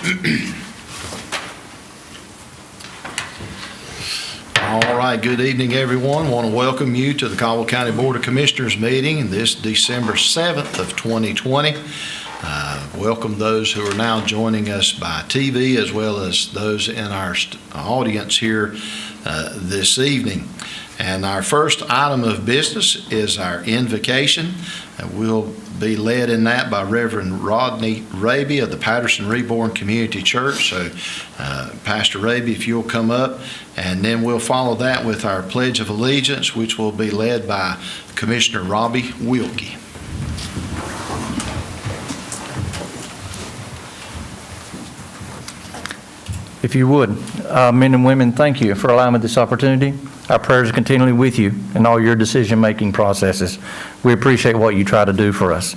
All right, good evening, everyone. Want to welcome you to the Caldwell County Board of Commissioners meeting this December 7th of 2020. Welcome those who are now joining us by TV as well as those in our audience here this evening. And our first item of business is our invocation. We'll be led in that by Reverend Rodney Raby of the Patterson Reborn Community Church. So Pastor Raby, if you'll come up, and then we'll follow that with our Pledge of Allegiance, which will be led by Commissioner Raby Wilkie. If you would, men and women, thank you for allowing me this opportunity. Our prayers are continually with you in all your decision-making processes. We appreciate what you try to do for us,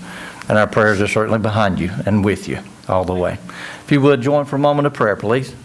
and our prayers are certainly behind you and with you all the way. If you would, join for a moment of prayer, please.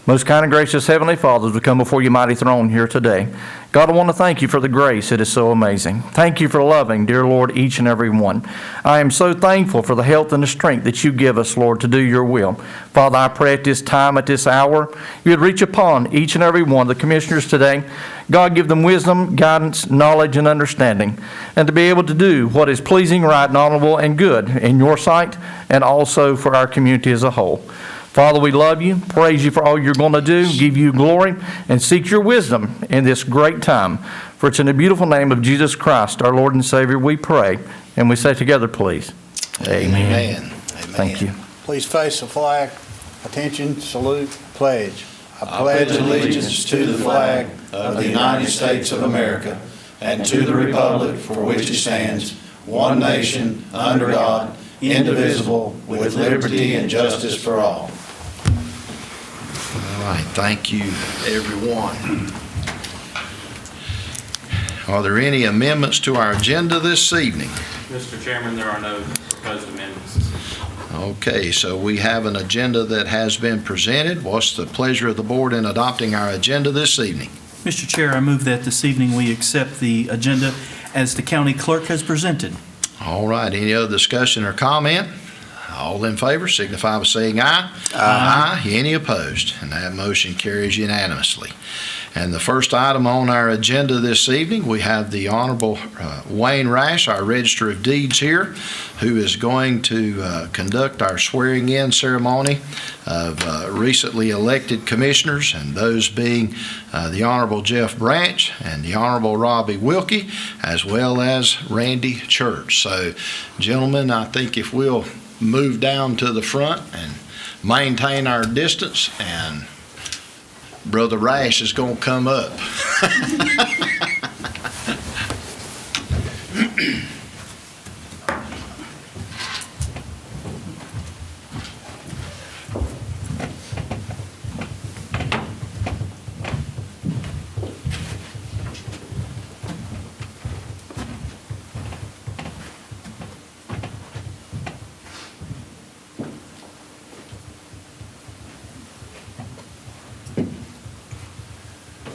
Most kind and gracious Heavenly Father, as we come before your mighty throne here today, God, I want to thank you for the grace. It is so amazing. Thank you for loving, dear Lord, each and every one. I am so thankful for the health and the strength that you give us, Lord, to do your will. Father, I pray at this time, at this hour, you would reach upon each and every one of the commissioners today. God, give them wisdom, guidance, knowledge, and understanding, and to be able to do what is pleasing, right, and honorable, and good in your sight, and also for our community as a whole. Father, we love you, praise you for all you're going to do, give you glory, and seek your wisdom in this great time. For it's in the beautiful name of Jesus Christ, our Lord and Savior, we pray. And we say together, please. Amen. Amen. Thank you. Please face the flag. Attention, salute, pledge. I pledge allegiance to the flag of the United States of America and to the republic for which it stands, one nation, under God, indivisible, with liberty and justice for all. All right, thank you, everyone. Are there any amendments to our agenda this evening? Mr. Chairman, there are no proposed amendments. Okay, so we have an agenda that has been presented. What's the pleasure of the board in adopting our agenda this evening? Mr. Chair, I move that this evening we accept the agenda as the county clerk has presented. All right, any other discussion or comment? All in favor signify by saying aye. Aye. Any opposed? And that motion carries unanimously. And the first item on our agenda this evening, we have the Honorable Wayne Rash, our Register of Deeds here, who is going to conduct our swearing-in ceremony of recently elected commissioners, and those being the Honorable Jeff Branch and the Honorable Raby Wilkie, as well as Randy Church. So, gentlemen, I think if we'll move down to the front and maintain our distance, and Brother Rash is going to come up.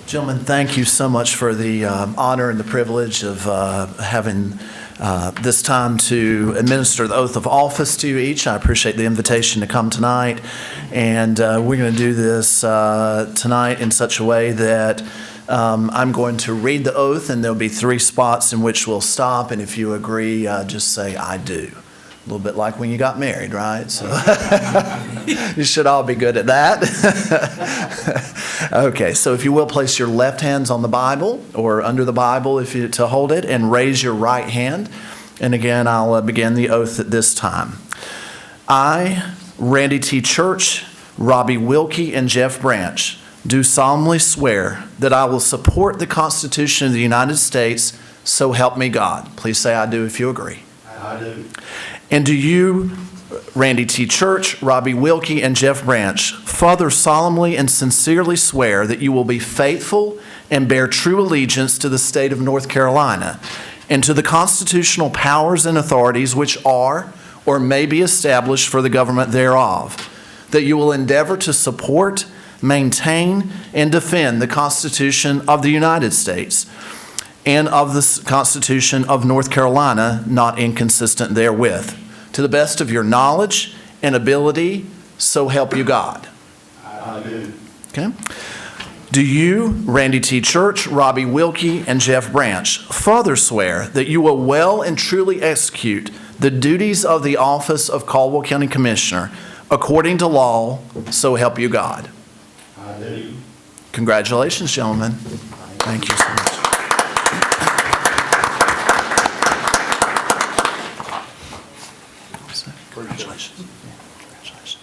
Gentlemen, thank you so much for the honor and the privilege of having this time to administer the oath of office to you each. I appreciate the invitation to come tonight, and we're going to do this tonight in such a way that I'm going to read the oath, and there'll be 3 spots in which we'll stop, and if you agree, just say, "I do." A little bit like when you got married, right? So you should all be good at that. Okay, so if you will, place your left hands on the Bible or under the Bible if you to hold it, and raise your right hand. And again, I'll begin the oath at this time. I, Randy T. Church, Raby Wilkie, and Jeff Branch, do solemnly swear that I will support the Constitution of the United States, so help me God. Please say "I do" if you agree. I do. And do you, Randy T. Church, Raby Wilkie, and Jeff Branch, further solemnly and sincerely swear that you will be faithful and bear true allegiance to the state of North Carolina and to the constitutional powers and authorities which are or may be established for the government thereof, that you will endeavor to support, maintain, and defend the Constitution of the United States and of the Constitution of North Carolina, not inconsistent therewith, to the best of your knowledge and ability, So help you God. I do. Okay. Do you, Randy T. Church, Raby Wilkie, and Jeff Branch, further swear that you will well and truly execute the duties of the office of Caldwell County Commissioner according to law, so help you God? I do. Congratulations, gentlemen. Thank you so much. Congratulations. Congratulations.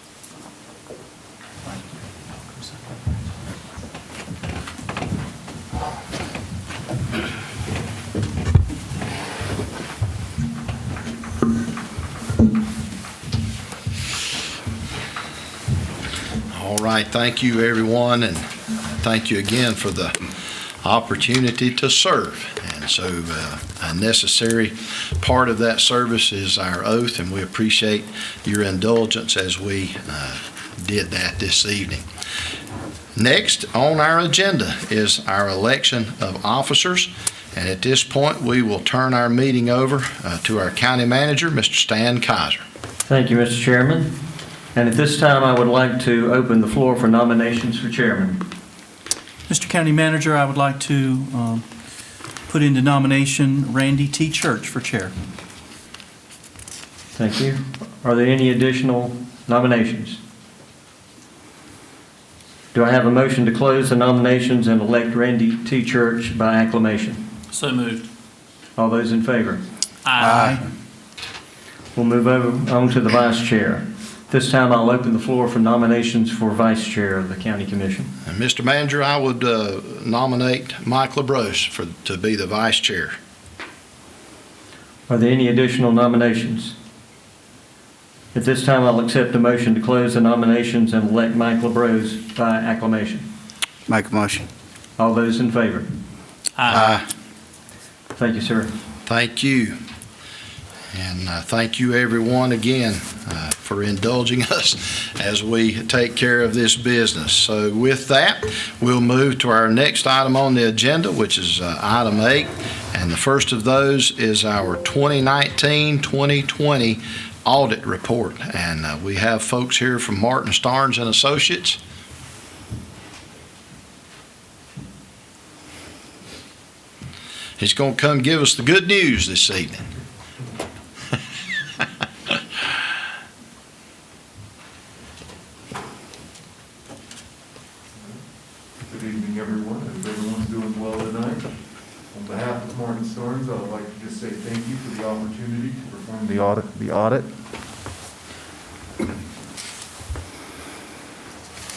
All right, thank you, everyone, and thank you again for the opportunity to serve. And so a necessary part of that service is our oath, and we appreciate your indulgence as we did that this evening. Next on our agenda is our election of officers, and at this point, we will turn our meeting over to our county manager, Mr. Stan Kiser. Thank you, Mr. Chairman. And at this time, I would like to open the floor for nominations for chairman. Mr. County Manager, I would like to put into nomination Randy T. Church for chair. Thank you. Are there any additional nominations? Do I have a motion to close the nominations and elect Randy T. Church by acclamation? So moved. All those in favor? Aye. We'll move over on to the vice chair. This time, I'll open the floor for nominations for vice chair of the county commission. And Mr. Manager, I would nominate Mike LaBrosse to be the vice chair. Are there any additional nominations? At this time, I'll accept a motion to close the nominations and elect Mike LaBrosse by acclamation. Make a motion. All those in favor? Aye. Thank you, sir. Thank you. And thank you, everyone, again, for indulging us as we take care of this business. So with that, we'll move to our next item on the agenda, which is item 8. And the first of those is our 2019-2020 audit report. And we have folks here from Martin, Starnes and Associates. He's going to come give us the good news this evening. Good evening, everyone. Hope everyone's doing well tonight. On behalf of Martin Starnes, I would like to just say thank you for the opportunity to perform the audit.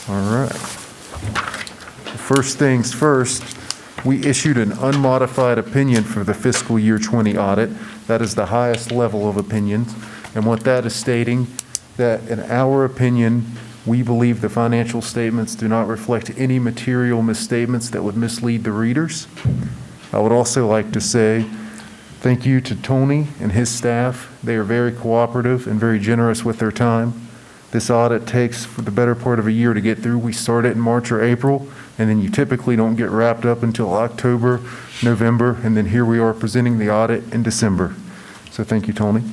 All right. First things first, we issued an unmodified opinion for the fiscal year 20 audit. That is the highest level of opinions. And what that is stating, that in our opinion, we believe the financial statements do not reflect any material misstatements that would mislead the readers. I would also like to say thank you to Tony and his staff. They are very cooperative and very generous with their time. This audit takes for the better part of a year to get through. We start it in March or April, and then you typically don't get wrapped up until October, November, and then here we are presenting the audit in December. So thank you, Tony.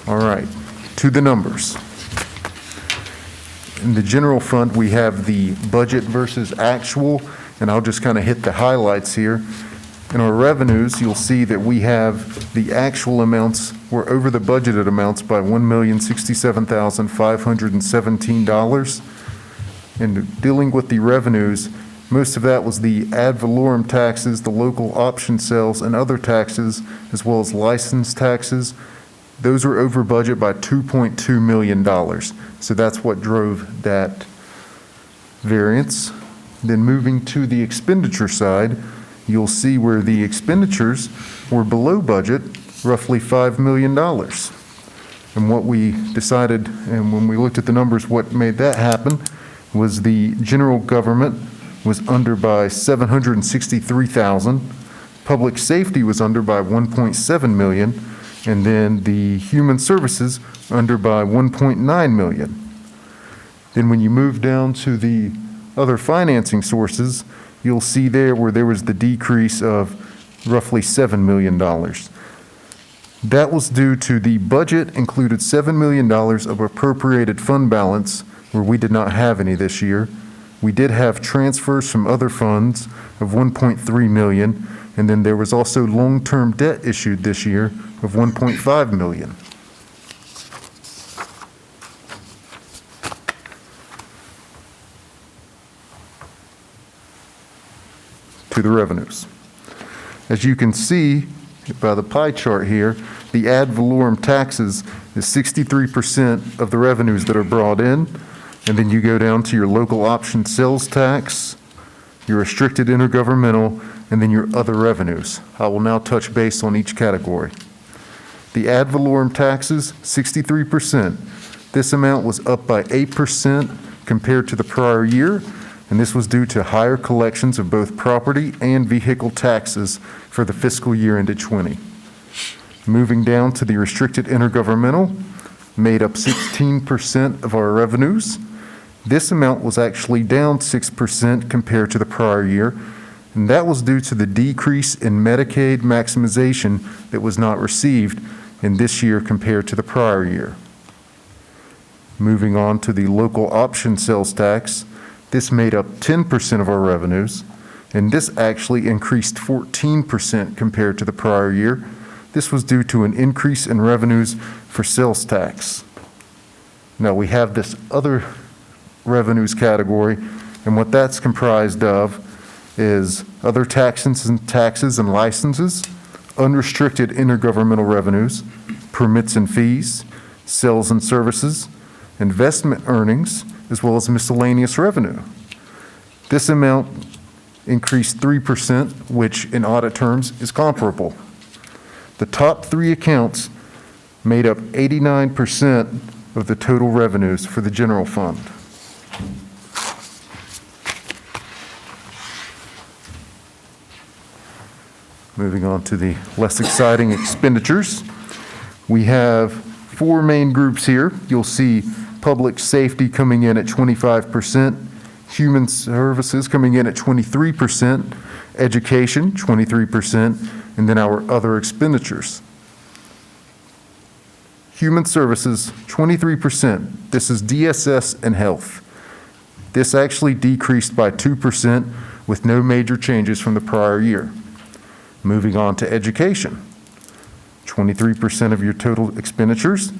All right, to the numbers. In the general fund, we have the budget versus actual, and I'll just kind of hit the highlights here. In our revenues, you'll see that we have the actual amounts, we're over the budgeted amounts by $1,067,517. And dealing with the revenues, most of that was the ad valorem taxes, the local option sales, and other taxes, as well as license taxes. Those were over budget by $2.2 million. So that's what drove that variance. Then moving to the expenditure side, you'll see where the expenditures were below budget, roughly $5 million. And what we decided, and when we looked at the numbers, what made that happen was the general government was under by $763,000. Public safety was under by $1.7 million. And then the human services under by $1.9 million. Then when you move down to the other financing sources, you'll see there where there was the decrease of roughly $7 million. That was due to the budget included $7 million of appropriated fund balance where we did not have any this year. We did have transfers from other funds of $1.3 million, and then there was also long-term debt issued this year of $1.5 million. To the revenues. As you can see by the pie chart here, the ad valorem taxes is 63% of the revenues that are brought in, and then you go down to your local option sales tax, your restricted intergovernmental, and then your other revenues. I will now touch base on each category. The ad valorem taxes, 63%. This amount was up by 8% compared to the prior year, and this was due to higher collections of both property and vehicle taxes for the fiscal year ended 20. Moving down to the restricted intergovernmental, made up 16% of our revenues. This amount was actually down 6% compared to the prior year, and that was due to the decrease in Medicaid maximization that was not received in this year compared to the prior year. Moving on to the local option sales tax, this made up 10% of our revenues, and this actually increased 14% compared to the prior year. This was due to an increase in revenues for sales tax. Now we have this other revenues category, and what that's comprised of is other taxes and licenses, unrestricted intergovernmental revenues, permits and fees, sales and services, investment earnings, as well as miscellaneous revenue. This amount increased 3%, which in audit terms is comparable. The top three accounts made up 89% of the total revenues for the general fund. Moving on to the less exciting expenditures. We have four main groups here. You'll see public safety coming in at 25%, human services coming in at 23%, education 23%, and then our other expenditures. Human services 23%. This is DSS and health. This actually decreased by 2% with no major changes from the prior year. Moving on to education. 23% of your total expenditures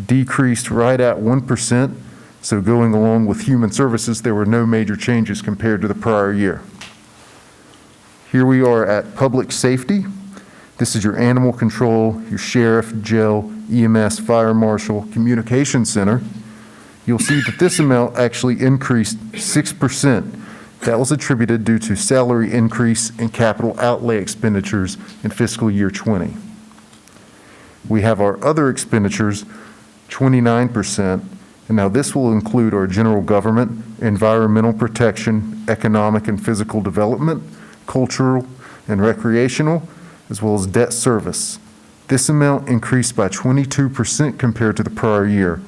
decreased right at 1%. So going along with human services, there were no major changes compared to the prior year. Here we are at public safety. This is your animal control, your sheriff, jail, EMS, fire marshal, communication center. You'll see that this amount actually increased 6%. That was attributed due to salary increase and capital outlay expenditures in fiscal year 20. We have our other expenditures, 29%, and now this will include our general government, environmental protection, economic and physical development, cultural and recreational, as well as debt service. This amount increased by 22% compared to the prior year.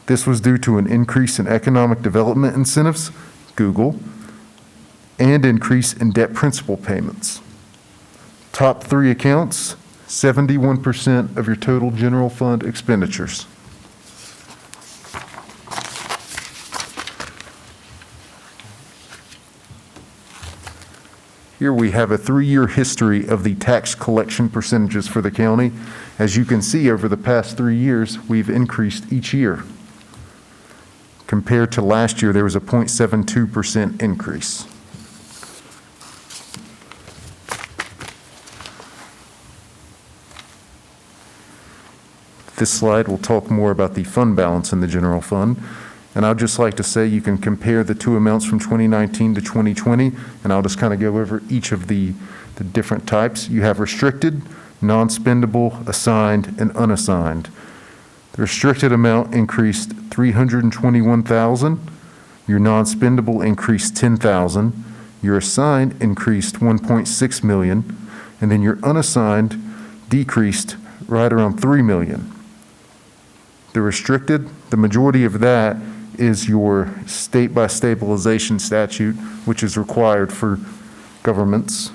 This was due to an increase in economic development incentives, Google, and increase in debt principal payments. Top three accounts, 71% of your total general fund expenditures. Here we have a 3-year history of the tax collection percentages for the county. As you can see, over the past 3 years, we've increased each year. Compared to last year, there was a 0.72% increase. This slide will talk more about the fund balance in the general fund. And I'd just like to say you can compare the two amounts from 2019 to 2020, and I'll just kind of go over each of the different types. You have restricted, non-spendable, assigned, and unassigned. The restricted amount increased $321,000. Your non-spendable increased $10,000. Your assigned increased $1.6 million, and then your unassigned decreased right around $3 million. The restricted, the majority of that is your state by stabilization statute, which is required for governments.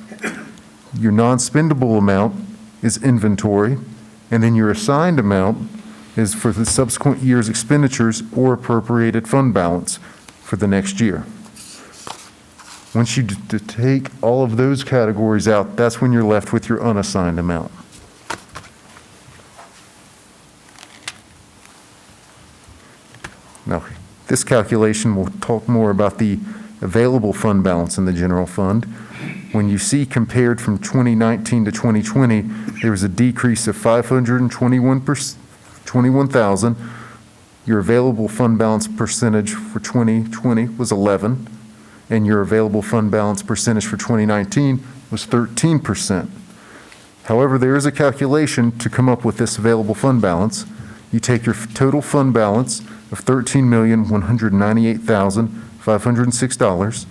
Your non-spendable amount is inventory, and then your assigned amount is for the subsequent year's expenditures or appropriated fund balance for the next year. Once you take all of those categories out, that's when you're left with your unassigned amount. Now, this calculation will talk more about the available fund balance in the general fund. When you see compared from 2019 to 2020, there was a decrease of $521,000. Your available fund balance percentage for 2020 was 11, and your available fund balance percentage for 2019 was 13%. However, there is a calculation to come up with this available fund balance. You take your total fund balance of $13,198,506.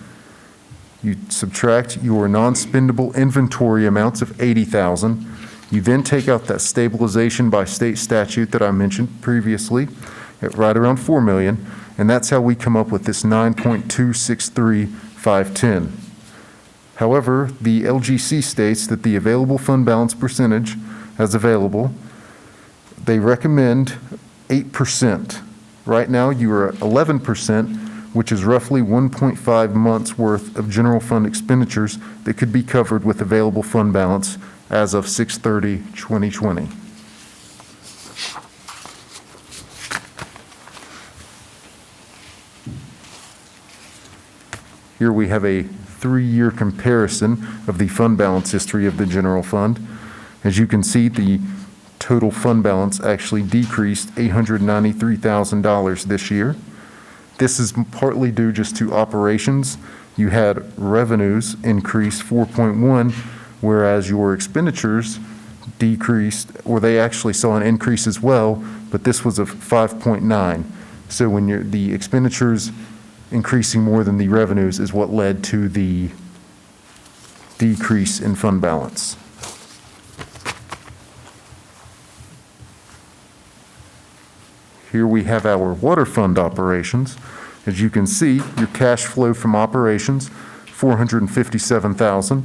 You subtract your non-spendable inventory amounts of $80,000. You then take out that stabilization by state statute that I mentioned previously at right around $4 million, and that's how we come up with this 9.263510. However, the LGC states that the available fund balance percentage as available, they recommend 8%. Right now, you are at 11%, which is roughly 1.5 months' worth of general fund expenditures that could be covered with available fund balance as of 6/30/2020. Here we have a 3-year comparison of the fund balance history of the general fund. As you can see, the total fund balance actually decreased $893,000 this year. This is partly due just to operations. You had revenues increase 4.1, whereas your expenditures decreased, or they actually saw an increase as well, but this was of 5.9. So when the expenditures increasing more than the revenues is what led to the decrease in fund balance. Here we have our water fund operations. As you can see, your cash flow from operations, $457,000.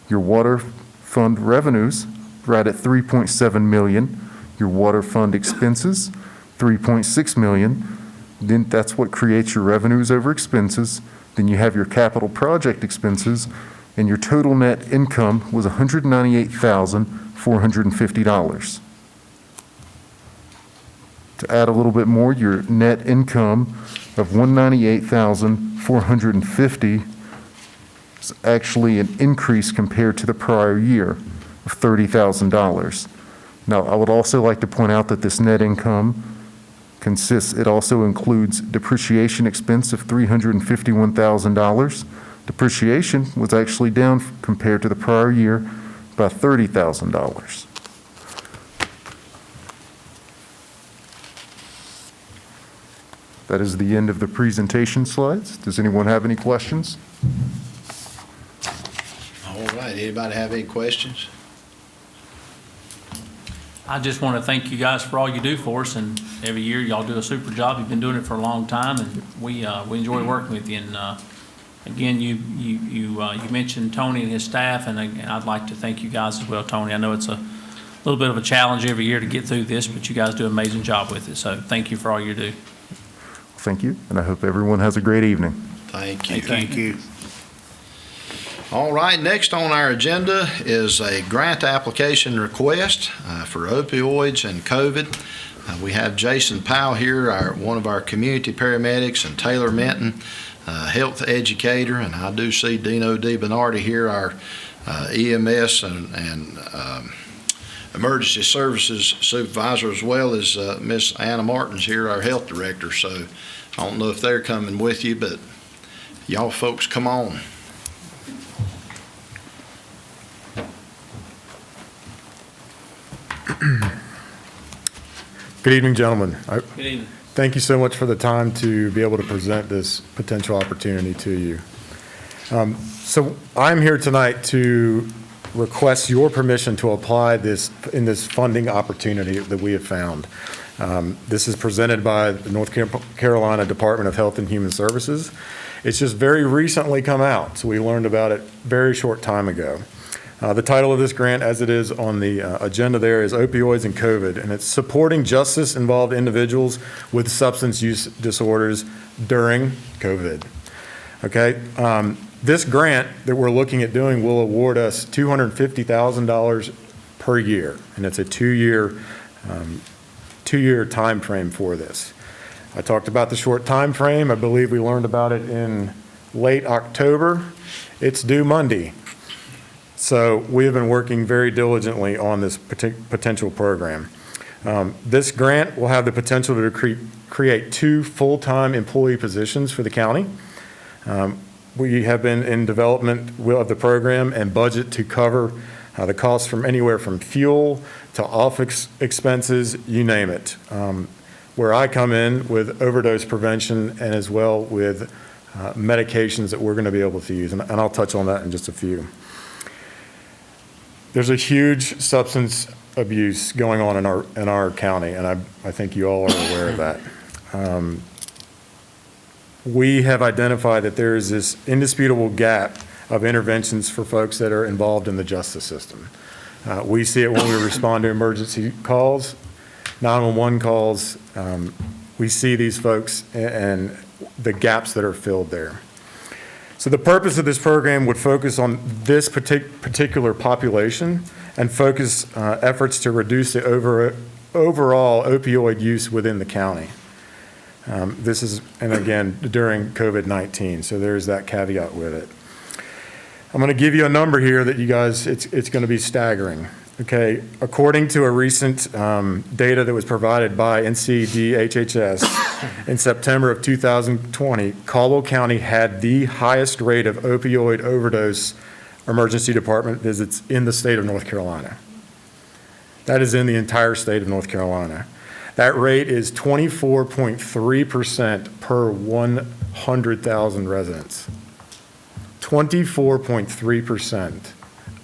Your water fund revenues, right at $3.7 million. Your water fund expenses, $3.6 million. Then that's what creates your revenues over expenses. Then you have your capital project expenses, and your total net income was $198,450. To add a little bit more, your net income of $198,450 is actually an increase compared to the prior year of $30,000. Now, I would also like to point out that this net income it also includes depreciation expense of $351,000. Depreciation was actually down compared to the prior year by $30,000. That is the end of the presentation slides. Does anyone have any questions? All right, anybody have any questions? I just want to thank you guys for all you do for us, and every year y'all do a super job. You've been doing it for a long time, and we enjoy working with you. And again, you mentioned Tony and his staff, and I'd like to thank you guys as well, Tony. I know it's a little bit of a challenge every year to get through this, but you guys do an amazing job with it. So thank you for all you do. Thank you, and I hope everyone has a great evening. Thank you. Thank you. All right, next on our agenda is a grant application request for opioids and COVID. We have Jason Powell here, one of our community paramedics, and Taylor Minton, health educator, and I do see Dino DiBernardi here, our EMS and emergency services supervisor, as well as Miss Anna Martins here, our health director. So I don't know if they're coming with you, but y'all folks come on. Good evening, gentlemen. Good evening. Thank you so much for the time to be able to present this potential opportunity to you. So I'm here tonight to request your permission to apply in this funding opportunity that we have found. This is presented by the North Carolina Department of Health and Human Services. It's just very recently come out, so we learned about it very short time ago. The title of this grant, as it is on the agenda there, is Opioids and COVID, and it's supporting justice-involved individuals with substance use disorders during COVID. Okay? This grant that we're looking at doing will award us $250,000 per year, and it's a two-year time frame for this. I talked about the short time frame. I believe we learned about it in late October. It's due Monday. So we have been working very diligently on this potential program. This grant will have the potential to create 2 full-time employee positions for the county. We have been in development of the program and budget to cover the costs from anywhere from fuel to office expenses, you name it. Where I come in with overdose prevention and as well with medications that we're going to be able to use, and I'll touch on that in just a few. There's a huge substance abuse going on in our county, and I think you all are aware of that. We have identified that there is this indisputable gap of interventions for folks that are involved in the justice system. We see it when we respond to emergency calls, 911 calls. We see these folks and the gaps that are filled there. So the purpose of this program would focus on this particular population and focus efforts to reduce the overall opioid use within the county. This is, and again, during COVID-19, so there's that caveat with it. I'm going to give you a number here that you guys, it's going to be staggering. Okay, according to a recent data that was provided by NCDHHS in September of 2020, Caldwell County had the highest rate of opioid overdose emergency department visits in the state of North Carolina. That is in the entire state of North Carolina. That rate is 24.3% per 100,000 residents. 24.3%.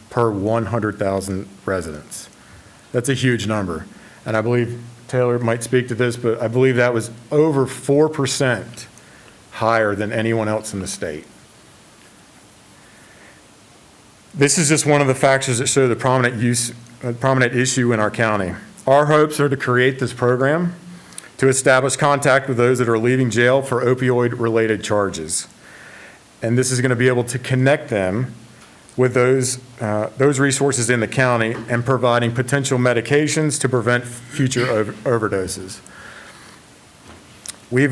per 100,000 residents. That's a huge number. And I believe Taylor might speak to this, but I believe that was over 4% higher than anyone else in the state. This is just one of the factors that show the prominent issue in our county. Our hopes are to create this program to establish contact with those that are leaving jail for opioid-related charges. And this is going to be able to connect them with those resources in the county and providing potential medications to prevent future overdoses. We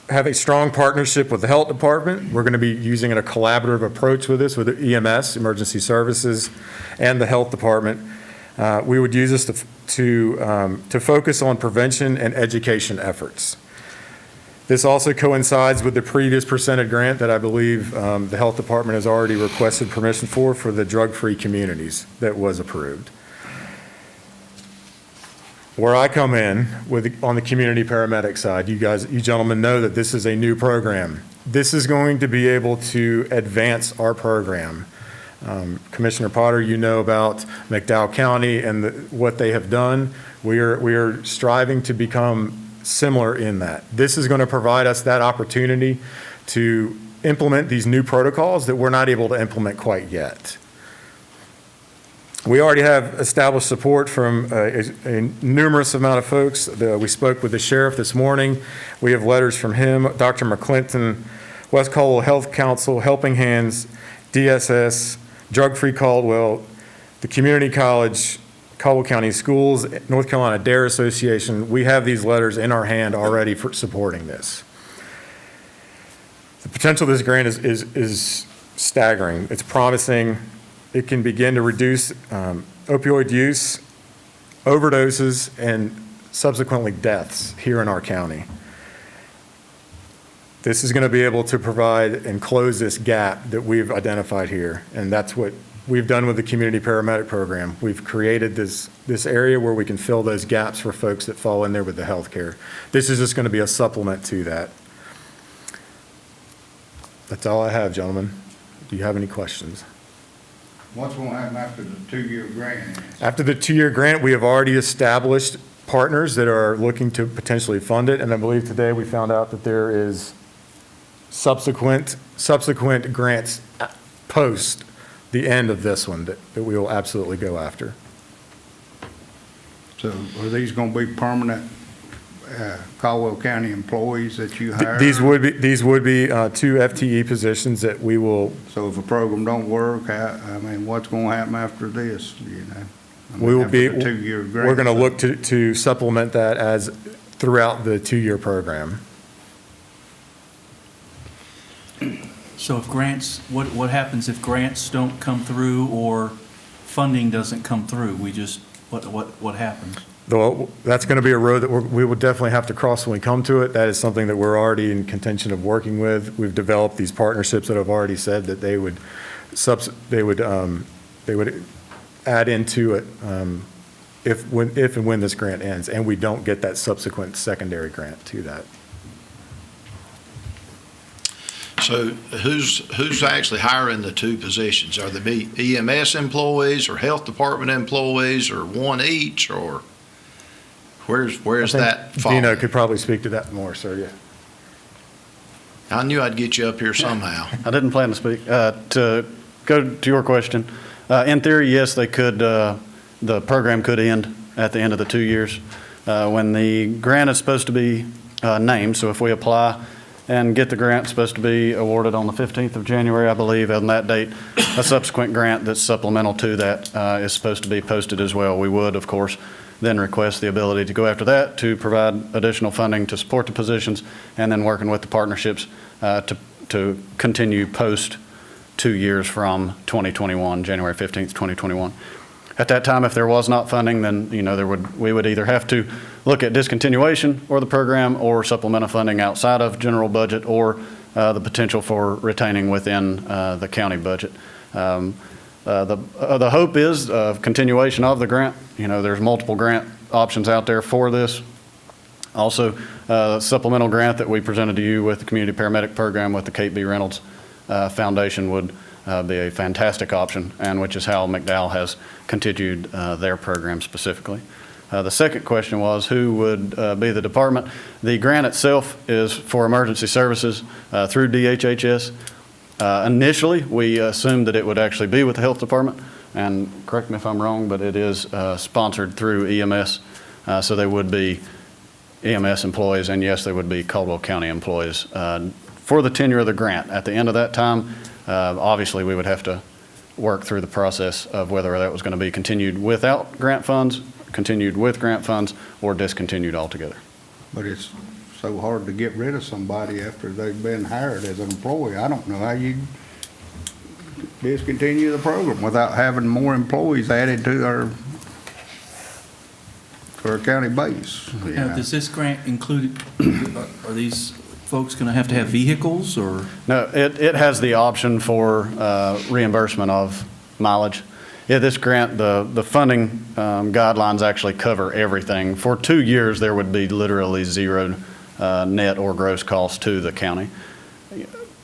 have a strong partnership with the health department. We're going to be using a collaborative approach with this, with the EMS, Emergency Services, and the health department. We would use this to focus on prevention and education efforts. This also coincides with the previous presented grant that I believe the health department has already requested permission for the drug-free communities that was approved. Where I come in on the community paramedic side, you gentlemen know that this is a new program. This is going to be able to advance our program. Commissioner Potter, you know about McDowell County and what they have done. We are striving to become similar in that. This is going to provide us that opportunity to implement these new protocols that we're not able to implement quite yet. We already have established support from a numerous amount of folks. We spoke with the sheriff this morning. We have letters from him, Dr. McClinton, West Caldwell Health Council, Helping Hands, DSS, Drug Free Caldwell, the Community College, Caldwell County Schools, North Carolina Dare Association. We have these letters in our hand already for supporting this. The potential of this grant is staggering. It's promising. It can begin to reduce opioid use, overdoses, and subsequently deaths here in our county. This is going to be able to provide and close this gap that we've identified here, and that's what we've done with the community paramedic program. We've created this area where we can fill those gaps for folks that fall in there with the health care. This is just going to be a supplement to that. That's all I have, gentlemen. Do you have any questions? What's going to happen after the 2-year grant? After the 2-year grant, we have already established partners that are looking to potentially fund it, and I believe today we found out that there is subsequent grants post the end of this one that we will absolutely go after. So are these going to be permanent Caldwell County employees that you hire? These would be 2 FTE positions that we will. So if a program don't work, I mean, what's going to happen after this, you know? I mean, We will after be, the 2-year grant? we're going to look to supplement that as throughout the 2-year program. So if grants, what happens if grants don't come through or funding doesn't come through? We just, what happens? Though that's going to be a road that we will definitely have to cross when we come to it. That is something that we're already in contention of working with. We've developed these partnerships that have already said that they would add into it if and when this grant ends, and we don't get that subsequent secondary grant to that. So who's actually hiring the 2 positions? Are they EMS employees or health department employees or one each, or where's that falling? Dino could probably speak to that more, sir, yeah. I knew I'd get you up here somehow. I didn't plan to speak. To go to your question, in theory, yes, they could, the program could end at the end of the 2 years. When the grant is supposed to be named, so if we apply and get the grant, it's supposed to be awarded on the 15th of January, I believe. On that date, a subsequent grant that's supplemental to that is supposed to be posted as well. We would, of course, then request the ability to go after that to provide additional funding to support the positions, and then working with the partnerships to continue post 2 years from 2021, January 15th, 2021. At that time, if there was not funding, then, you know, we would either have to look at discontinuation or the program, or supplemental funding outside of general budget, or the potential for retaining within the county budget. The hope is continuation of the grant. You know, there's multiple grant options out there for this. Also, supplemental grant that we presented to you with the community paramedic program with the Kate B. Reynolds Foundation would be a fantastic option, and which is how McDowell has continued their program specifically. The second question was who would be the department. The grant itself is for emergency services through DHHS. Initially, we assumed that it would actually be with the health department, and correct me if I'm wrong, but it is sponsored through EMS, so they would be EMS employees, and yes, they would be Caldwell County employees for the tenure of the grant. At the end of that time, obviously, we would have to work through the process of whether that was going to be continued without grant funds, continued with grant funds, or discontinued altogether. But it's so hard to get rid of somebody after they've been hired as an employee. I don't know how you discontinue the program without having more employees added to our county base. Now, does this grant include, are these folks going to have vehicles, or? No, it has the option for reimbursement of mileage. Yeah, this grant, the funding guidelines actually cover everything. For 2 years, there would be literally zero net or gross cost to the county.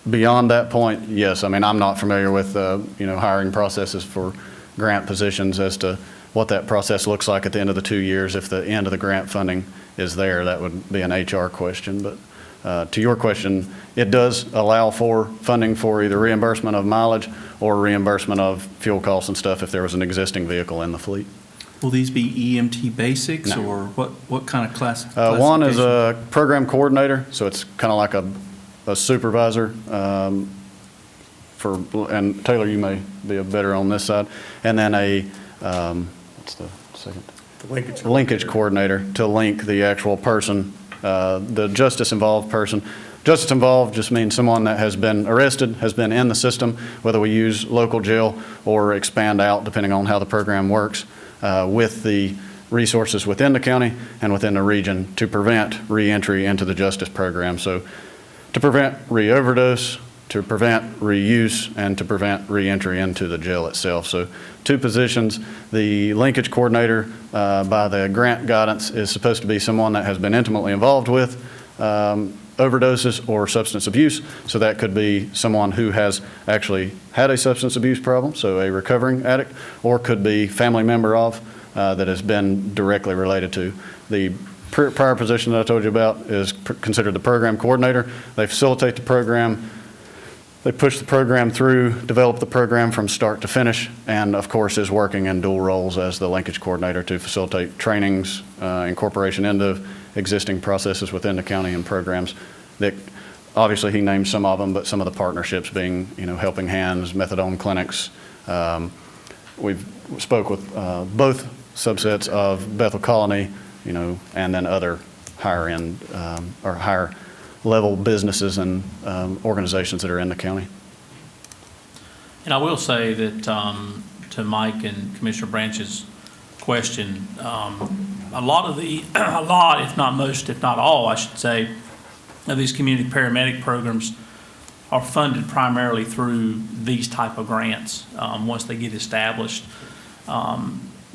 Beyond that point, yes, I mean, I'm not familiar with, hiring processes for grant positions as to what that process looks like at the end of the 2 years. If the end of the grant funding is there, that would be an HR question. But to your question, it does allow for funding for either reimbursement of mileage or reimbursement of fuel costs and stuff if there was an existing vehicle in the fleet. Will these be EMT basics, No. or what kind of class? One is a program coordinator, so it's kind of like a supervisor and Taylor, you may be a better on this side, and then what's the second? The linkage coordinator to link the actual person, the justice involved person. Justice involved just means someone that has been arrested, has been in the system, whether we use local jail or expand out depending on how the program works, with the resources within the county and within the region to prevent reentry into the justice program. So to prevent re-overdose, to prevent reuse, and to prevent reentry into the jail itself. So 2 positions. The linkage coordinator, by the grant guidance, is supposed to be someone that has been intimately involved with overdoses or substance abuse. So that could be someone who has actually had a substance abuse problem, so a recovering addict, or could be family member of that has been directly related to. The prior position that I told you about is considered the program coordinator. They facilitate the program. They push the program through, develop the program from start to finish, and of course is working in dual roles as the linkage coordinator to facilitate trainings, incorporation into existing processes within the county and programs that obviously he named some of them, but some of the partnerships being, Helping Hands, methadone clinics. We've spoke with both subsets of Bethel Colony, and then other higher end or higher level businesses and organizations that are in the county. And I will say that to Mike and Commissioner Branch's question, a lot, if not most, if not all, I should say, of these community paramedic programs are funded primarily through these type of grants once they get established.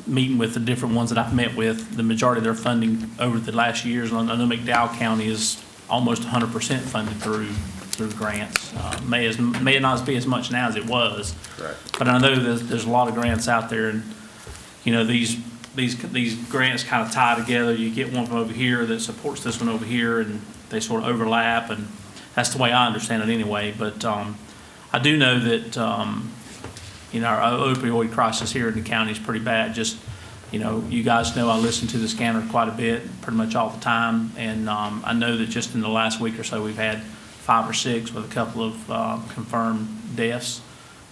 Meeting with the different ones that I've met with, the majority of their funding over the last years, I know McDowell County is almost 100% funded through grants. May not be as much now as it was, right. But I know there's a lot of grants out there, and these grants kind of tie together. You get one from over here that supports this one over here, and they sort of overlap, and that's the way I understand it anyway. But I do know that our opioid crisis here in the county is pretty bad. Just, you guys know I listen to the scanner quite a bit, pretty much all the time. And I know that just in the last week or so, we've had 5 or 6 with a couple of confirmed deaths.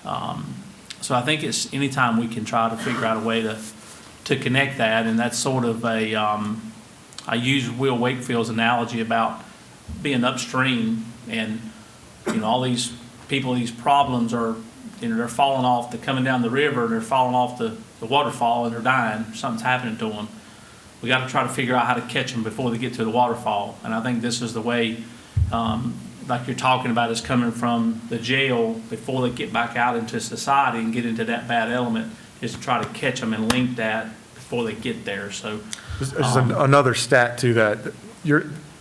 So I think it's anytime we can try to figure out a way to connect that. And that's sort of I use Will Wakefield's analogy about being upstream, and, all these people, these problems are, they're falling off, they're coming down the river, they're falling off the waterfall, and they're dying. Something's happening to them. We got to try to figure out how to catch them before they get to the waterfall. And I think this is the way, like you're talking about, is coming from the jail before they get back out into society and get into that bad element, is to try to catch them and link that before they get there. So Just another stat to that.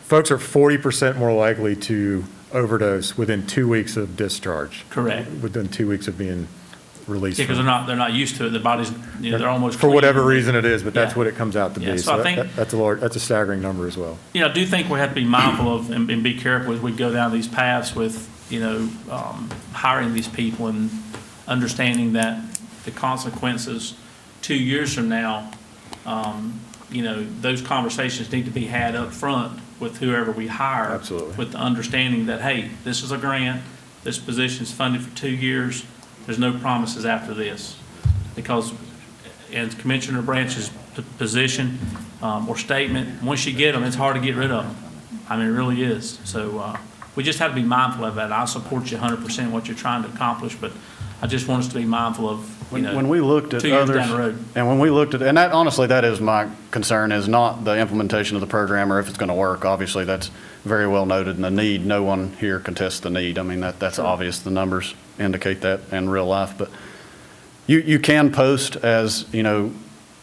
Folks are 40% more likely to overdose within 2 weeks of discharge. Correct. Within 2 weeks of being released. Because they're not used to it. Their bodies, they're almost for clean. Whatever reason it is, but that's Yeah. what it comes out to Yeah, be. so I think that's a staggering number as well. I do think we have to be mindful of and be careful as we go down these paths with hiring these people, and understanding that the consequences 2 years from now, those conversations need to be had up front with whoever we hire. Absolutely. With the understanding that, hey, this is a grant, this position is funded for 2 years, there's no promises after this. Because in Commissioner Branch's position or statement, once you get them, it's hard to get rid of them. I mean, it really is. So we just have to be mindful of that. I support you 100% what you're trying to accomplish, but I just want us to be mindful of, When we looked at 2 years others, down the road. and when we looked at, and that honestly, that is my concern, is not the implementation of the program or if it's going to work. Obviously, that's very well noted, and the need, no one here contests the need. I mean, that's obvious. The numbers indicate that in real life. But you can post as,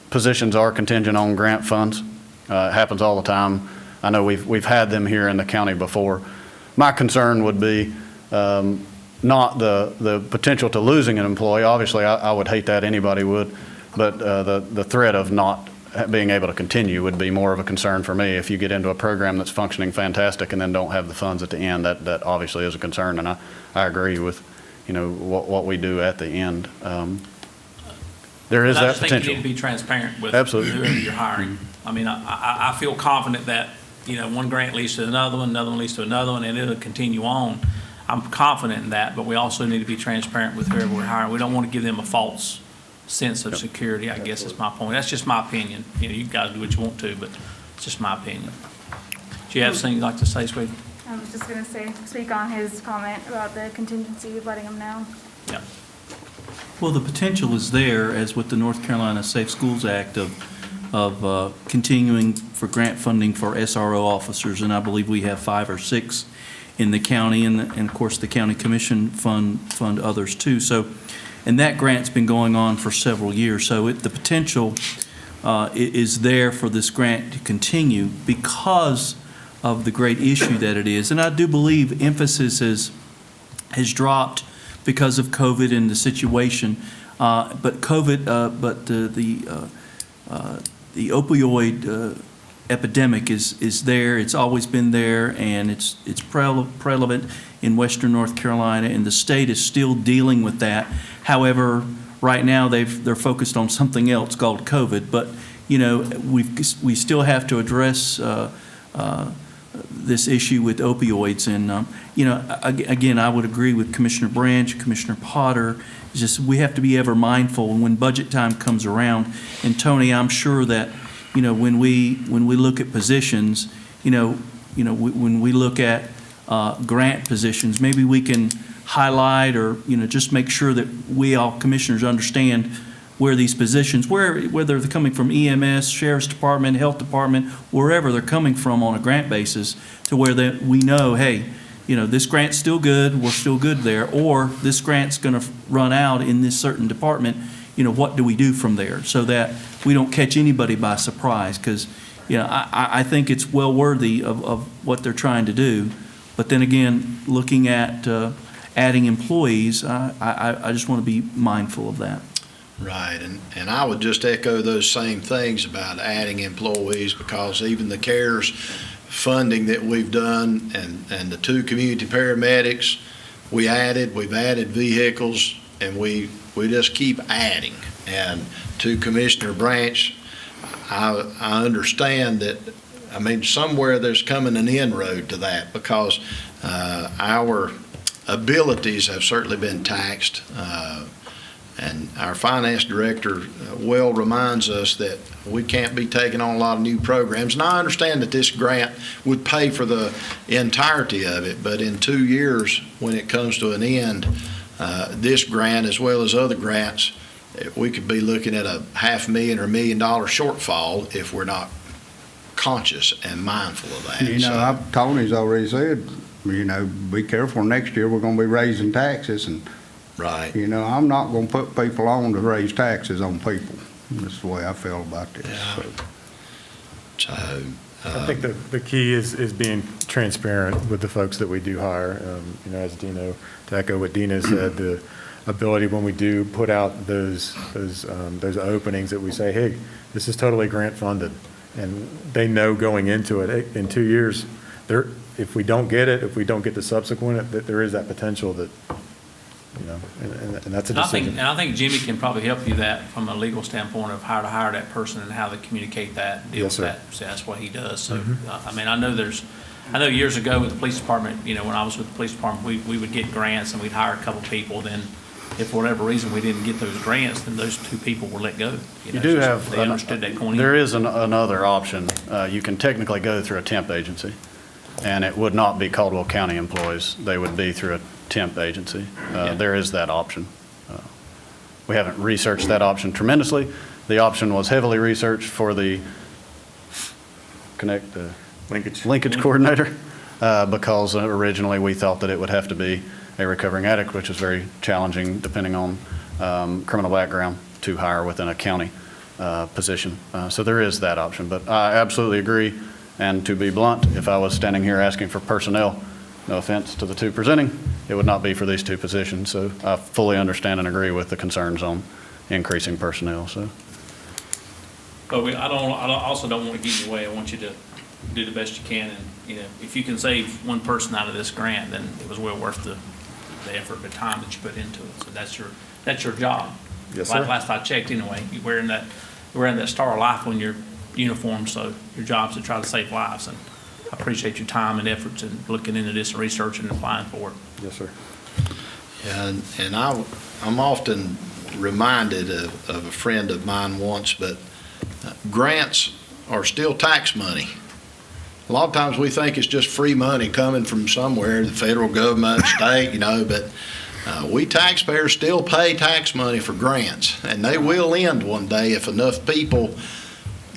positions are contingent on grant funds. It happens all the time. I know we've had them here in the county before. My concern would be not the potential to losing an employee. Obviously, I would hate that, anybody would, but the threat of not being able to continue would be more of a concern for me. If you get into a program that's functioning fantastic and then don't have the funds at the end, that obviously is a concern, and I agree with what we do at the end. There is that potential. I just think you need to be transparent with Absolutely. whoever you're hiring. I mean, I feel confident that, one grant leads to another one leads to another one, and it'll continue on. I'm confident in that, but we also need to be transparent with whoever we're hiring. We don't want to give them a false sense of security, I guess is my point. That's just my opinion. You guys do what you want to, but it's just my opinion. Do you have something you'd like to say, sweetie? I was just going to speak on his comment about the contingency of letting him know. Yeah. Well, the potential is there, as with the North Carolina Safe Schools Act, of continuing for grant funding for SRO officers, and I believe we have 5 or 6 in the county, and of course the county commission fund others too. So, and that grant's been going on for several years. So the potential is there for this grant to continue because of the great issue that it is. And I do believe emphasis has dropped because of COVID and the situation. But the opioid epidemic is there. It's always been there, and it's prevalent in Western North Carolina, and the state is still dealing with that. However, right now they're focused on something else called COVID. But we still have to address this issue with opioids. And again, I would agree with Commissioner Branch, Commissioner Potter. It's just we have to be ever mindful when budget time comes around. And Tony, I'm sure that when we look at positions, when we look at grant positions, maybe we can highlight or just make sure that we all commissioners understand where these positions, whether they're coming from EMS, Sheriff's Department, Health Department, wherever they're coming from on a grant basis, to where that we know, hey, this grant's still good, we're still good there, or this grant's going to run out in this certain department. What do we do from there so that we don't catch anybody by surprise? Because I think it's well worthy of what they're trying to do. But then again, looking at adding employees, I just want to be mindful of that. Right, and I would just echo those same things about adding employees, because even the CARES funding that we've done and the 2 community paramedics we've added vehicles, and we just keep adding. And to Commissioner Branch, I understand that, somewhere there's coming an inroad to that, because our abilities have certainly been taxed. And our finance director well reminds us that we can't be taking on a lot of new programs. And I understand that this grant would pay for the entirety of it, but in 2 years, when it comes to an end, this grant as well as other grants, we could be looking at a $500,000 or $1 million shortfall if we're not conscious and mindful of that. Tony's already said, be careful, next year we're going to be raising taxes, and right. I'm not going to put people on to raise taxes on people. That's the way I feel about this. Yeah. So I think the key is being transparent with the folks that we do hire. As Dino, to echo what Dina said, the ability when we do put out those openings that we say, hey, this is totally grant funded, and they know going into it in 2 years, if we don't get it, if we don't get the subsequent, that there is that potential that. And that's a decision. I think Jimmy can probably help you that from a legal standpoint of how to hire that person and how to communicate that, deal with that. So that's what he does. So, I know years ago with the police department, when I was with the police department, we would get grants and we'd hire a couple people. Then if for whatever reason we didn't get those grants, then those 2 people were let go. You do have, they understood that going in. There is another option. You can technically go through a temp agency, and it would not be Caldwell County employees. They would be through a temp agency. There is that option. We haven't researched that option tremendously. The option was heavily researched for the linkage coordinator, because originally we thought that it would have to be a recovering addict, which is very challenging depending on criminal background to hire within a county position. So there is that option, but I absolutely agree. And to be blunt, if I was standing here asking for personnel, no offense to the 2 presenting, it would not be for these 2 positions. So I fully understand and agree with the concerns on increasing personnel. So, but I also don't want to give you away. I want you to do the best you can, and if you can save 1 person out of this grant, then it was well worth the effort, the time that you put into it. So that's your job. Yes, sir. Last I checked, anyway, you're wearing that Star of Life on your uniform, so your job's to try to save lives. And I appreciate your time and efforts in looking into this and researching and applying for it. Yes, sir. And I'm often reminded of a friend of mine once, but grants are still tax money. A lot of times we think it's just free money coming from somewhere, the federal government, state, but we taxpayers still pay tax money for grants, and they will end one day if enough people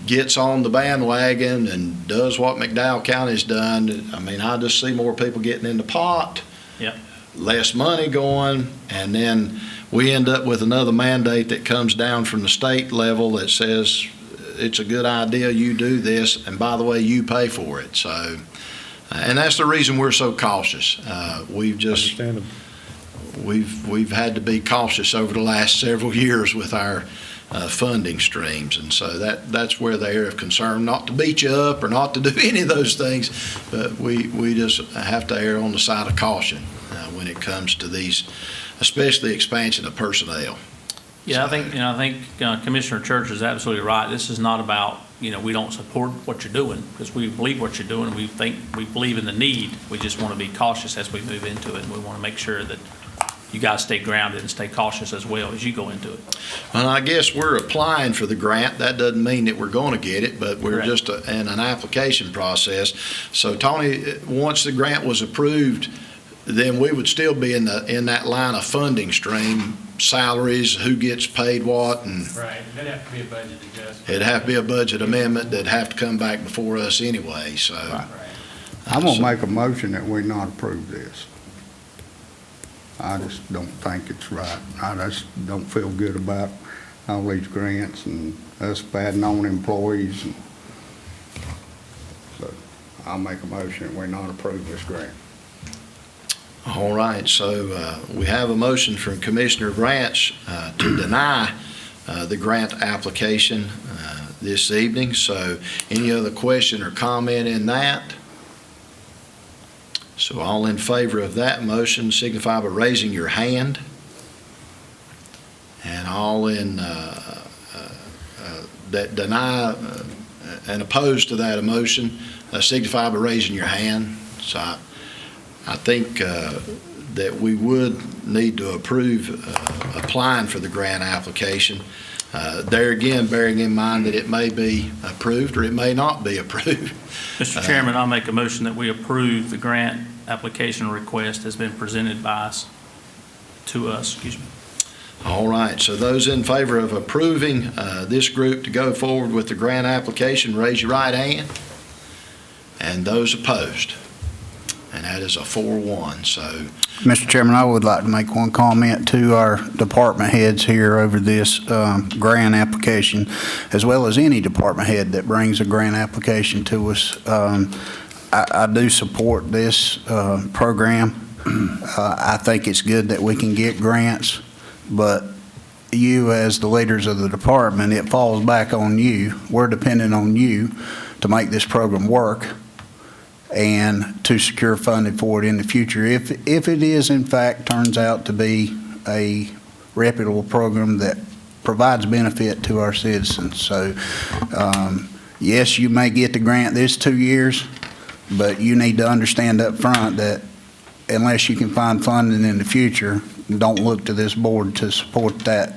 gets on the bandwagon and does what McDowell County's done. I just see more people getting in the pot, Yep. less money going, and then we end up with another mandate that comes down from the state level that says it's a good idea, you do this, and by the way, you pay for it. So, and that's the reason we're so cautious. We've had to be cautious over the last several years with our funding streams. And so that's where the area of concern, not to beat you up or not to do any of those things, but we just have to err on the side of caution when it comes to these, especially expansion of personnel. Yeah, I think Commissioner Church is absolutely right. This is not about, we don't support what you're doing, because we believe what you're doing, and we believe in the need. We just want to be cautious as we move into it, and we want to make sure that you guys stay grounded and stay cautious as well as you go into it. Well, I guess we're applying for the grant. That doesn't mean that we're going to get it, but we're Correct. just in an application process. So Tony, once the grant was approved, then we would still be in that line of funding stream, salaries, who gets paid what, and Right, it'd have to be a budget adjustment. it'd have to be a budget amendment that'd have to come back before us anyway, so. Right. I'm gonna make a motion that we not approve this. I just don't think it's right. I just don't feel good about all these grants and us adding on employees. So I'll make a motion that we not approve this grant. All right, so we have a motion from Commissioner Branch to deny the grant application this evening. So any other question or comment in that? So all in favor of that motion signify by raising your hand. And all in that deny and opposed to that motion signify by raising your hand. So I think that we would need to approve applying for the grant application. There again, bearing in mind that it may be approved or it may not be approved. Mr. Chairman, I'll make a motion that we approve the grant application request has been presented by us, to us, excuse me. All right, so those in favor of approving this group to go forward with the grant application, raise your right hand. And those opposed. And that is a 4-1, so. Mr. Chairman, I would like to make one comment to our department heads here over this grant application, as well as any department head that brings a grant application to us. I do support this program. I think it's good that we can get grants, but you as the leaders of the department, it falls back on you. We're dependent on you to make this program work and to secure funding for it in the future. If it is, in fact, turns out to be a reputable program that provides benefit to our citizens. So, yes, you may get the grant this 2 years, but you need to understand up front that unless you can find funding in the future, don't look to this board to support that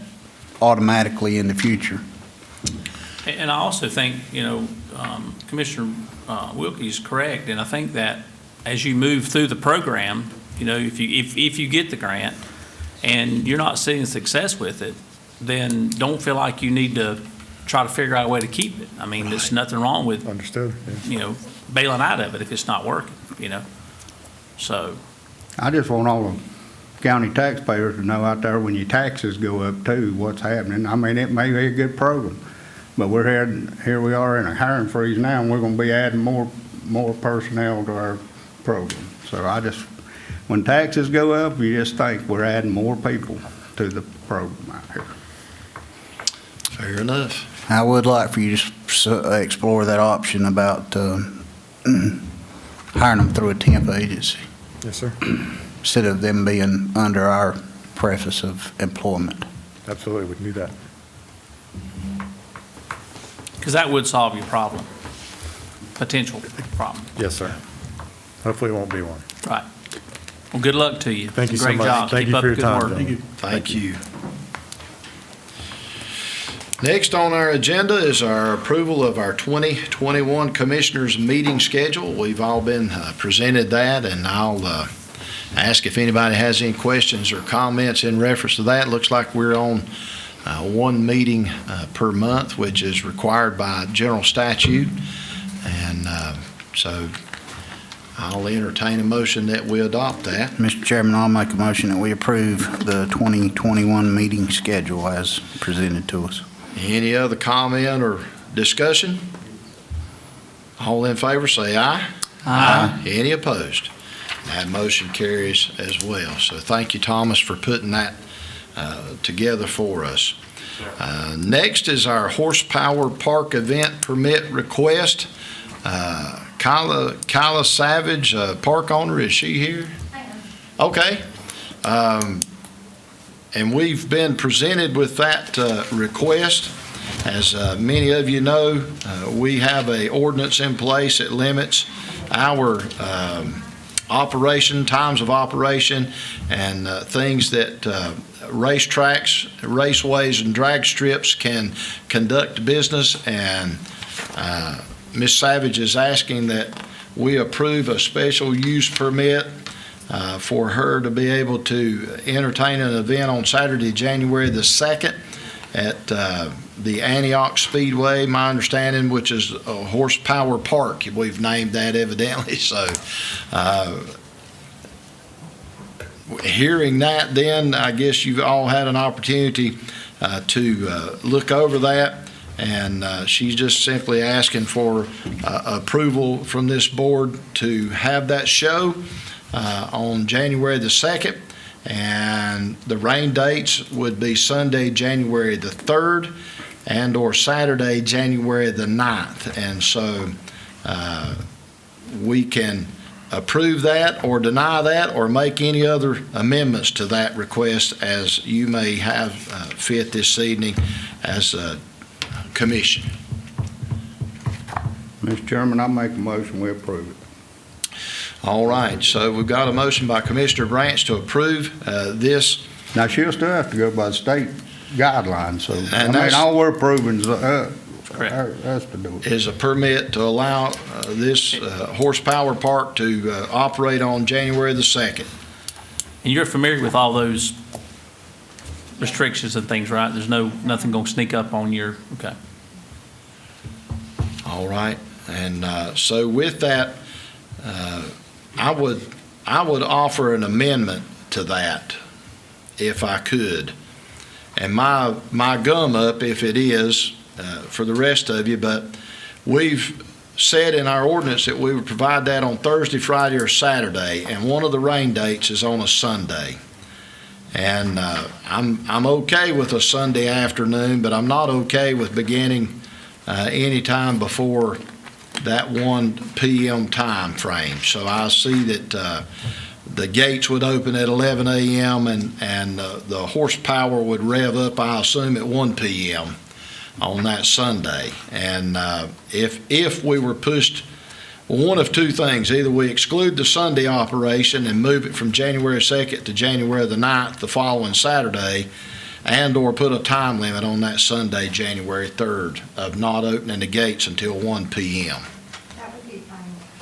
automatically in the future. And I also think, Commissioner Wilkie is correct, and I think that as you move through the program, if you get the grant and you're not seeing success with it, then don't feel like you need to try to figure out a way to keep it. I mean, there's nothing wrong with, Understood. Yeah. bailing out of it if it's not working, So, I just want all the county taxpayers to know out there when your taxes go up too, what's happening. I mean, it may be a good program, but here we are in a hiring freeze now, and we're gonna be adding more personnel to our program. So when taxes go up, you just think we're adding more people to the program out here. Fair enough. I would like for you to explore that option about hiring them through a temp agency Yes, sir. instead of them being under our preface of employment. Absolutely, we can do that. because that would solve your problem, potential problem. Yes, sir. Hopefully it won't be one. Right. Well, good luck to you. Thank you so Great much. job. Thank Keep you up for your the good time, work. gentlemen. Thank you. Next on our agenda is our approval of our 2021 Commissioners Meeting Schedule. We've all been presented that, and I'll ask if anybody has any questions or comments in reference to that. Looks like we're on one meeting per month, which is required by general statute. And so I'll entertain a motion that we adopt that. Mr. Chairman, I'll make a motion that we approve the 2021 meeting schedule as presented to us. Any other comment or discussion? All in favor, say aye. Aye. Any opposed? That motion carries as well. So thank you, Thomas, for putting that together for us. Next is our horsepower park event permit request. Kaila Savage, park owner, is she here? I am. Okay. And we've been presented with that request. As many of you know, we have a ordinance in place that limits our operation, times of operation, and things that racetracks, raceways, and drag strips can conduct business. And Ms. Savage is asking that we approve a special use permit for her to be able to entertain an event on Saturday, January the 2nd at the Antioch Speedway, my understanding, which is a horsepower park. We've named that evidently. So hearing that, then I guess you've all had an opportunity to look over that. And she's just simply asking for approval from this board to have that show on January the 2nd. And the rain dates would be Sunday, January the 3rd, and or Saturday, January the 9th. And so we can approve that or deny that or make any other amendments to that request as you may have fit this evening as a commission. Mr. Chairman, I make a motion, we approve it. All right, so we've got a motion by Commissioner Branch to approve this. Now, she'll still have to go by the state guidelines, so, that's- all we're approving is Correct. us to do it. Is a permit to allow this horsepower park to operate on January the 2nd. And you're familiar with all those restrictions and things, right? There's nothing going to sneak up on your, okay. All right, and so with that, I would offer an amendment to that if I could. And my gum up if it is for the rest of you, but we've said in our ordinance that we would provide that on Thursday, Friday, or Saturday, and one of the rain dates is on a Sunday. And I'm okay with a Sunday afternoon, but I'm not okay with beginning any time before that 1 p.m. time frame. So I see that the gates would open at 11 a.m. and the horsepower would rev up, I assume, at 1 p.m. on that Sunday. And if we were pushed, one of two things: either we exclude the Sunday operation and move it from January 2nd to January the 9th the following Saturday, and or put a time limit on that Sunday, January 3rd, of not opening the gates until 1 p.m. That would be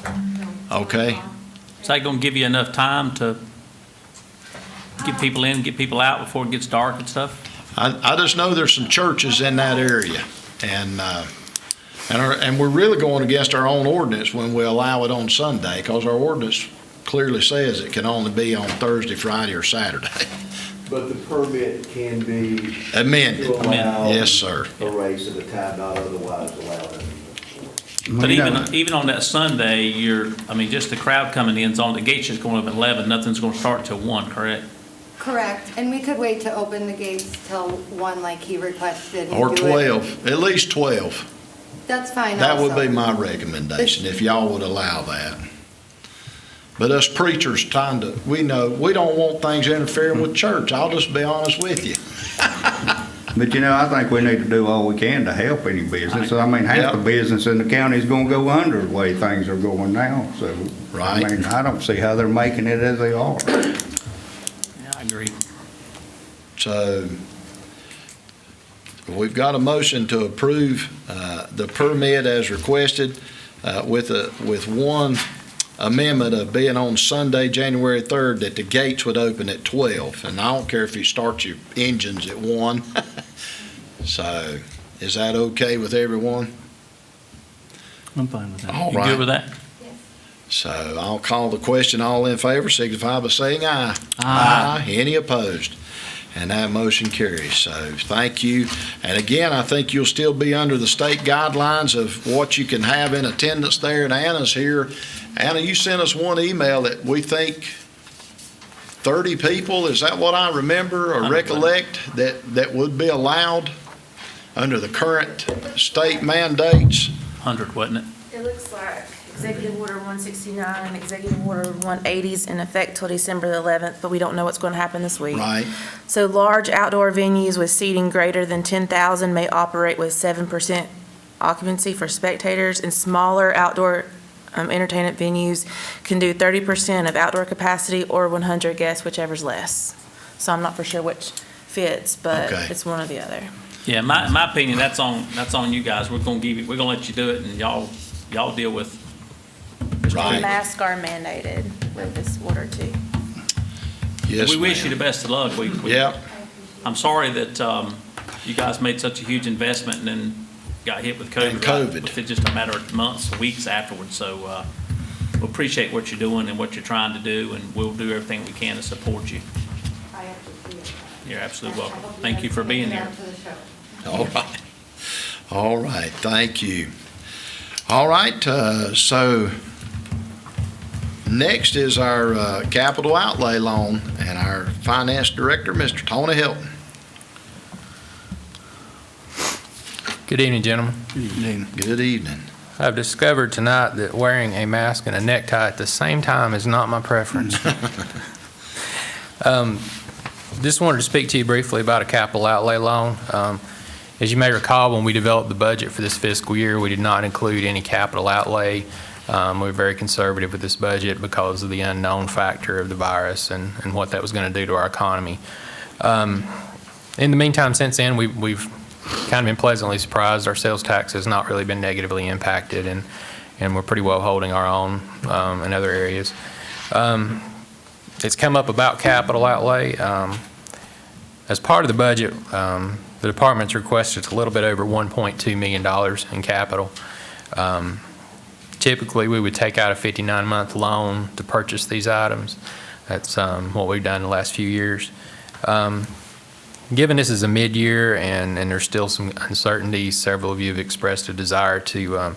fine. Okay. Is that going to give you enough time to get people in, get people out before it gets dark and stuff? I just know there's some churches in that area, and we're really going against our own ordinance when we allow it on Sunday, because our ordinance clearly says it can only be on Thursday, Friday, or Saturday. But the permit can be Amended. to allow Yes, sir. a race at a time not otherwise allowed. But even on that Sunday, just the crowd coming in, the gate's just going up at 11, nothing's going to start till 1, correct? Correct, and we could wait to open the gates till 1 like he requested. and Or do it. 12, at least 12. That's fine That would also. be my recommendation, if y'all would allow that. But us preachers we know, we don't want things interfering with church. I'll just be honest with you. But I think we need to do all we can to help any business. Half the business in the county is gonna go under the way things are going now, so. Right. I don't see how they're making it as they are. Yeah, I agree. So we've got a motion to approve the permit as requested with one amendment of being on Sunday, January 3rd, that the gates would open at 12. And I don't care if you start your engines at 1. So is that okay with everyone? I'm fine with that. All You right. good with that? So I'll call the question. All in favor signify by saying aye. Aye. Any opposed? And that motion carries. So thank you. And again, I think you'll still be under the state guidelines of what you can have in attendance there. And Anna's here. Anna, you sent us one email that we think 30 people, is that what I remember or recollect, that would be allowed? under the current state mandates. 100, wasn't it? It looks like Executive Order 169 and Executive Order 180 is in effect till December the 11th, but we don't know what's going to happen this week. Right. So large outdoor venues with seating greater than 10,000 may operate with 7% occupancy for spectators, and smaller outdoor entertainment venues can do 30% of outdoor capacity or 100 guests, whichever's less. So I'm not for sure which fits, but Okay. it's one or the other. Yeah, my opinion, that's on you guys. We're gonna let you do it, and y'all deal with. Right. Masks are mandated with this order too. Yes, We wish you ma'am. the best of luck. Yep. I'm sorry that you guys made such a huge investment and then got hit with COVID. And COVID. Right? Within just a matter of months, weeks afterwards. So we appreciate what you're doing and what you're trying to do, and we'll do everything we can to support you. I appreciate that. You're absolutely welcome. Thank you for being here. To the show. All right. All right, thank you. All right, so next is our capital outlay loan, and our finance director, Mr. Tony Helton. Good evening, gentlemen. Good evening. I've discovered tonight that wearing a mask and a necktie at the same time is not my preference. Just wanted to speak to you briefly about a capital outlay loan. As you may recall, when we developed the budget for this fiscal year, we did not include any capital outlay. We were very conservative with this budget because of the unknown factor of the virus and what that was going to do to our economy. In the meantime, since then, we've kind of been pleasantly surprised. Our sales tax has not really been negatively impacted, and we're pretty well holding our own in other areas. It's come up about capital outlay. As part of the budget, the department's requested a little bit over $1.2 million in capital. Typically, we would take out a 59-month loan to purchase these items. That's what we've done the last few years. Given this is a mid-year and there's still some uncertainty, several of you have expressed a desire to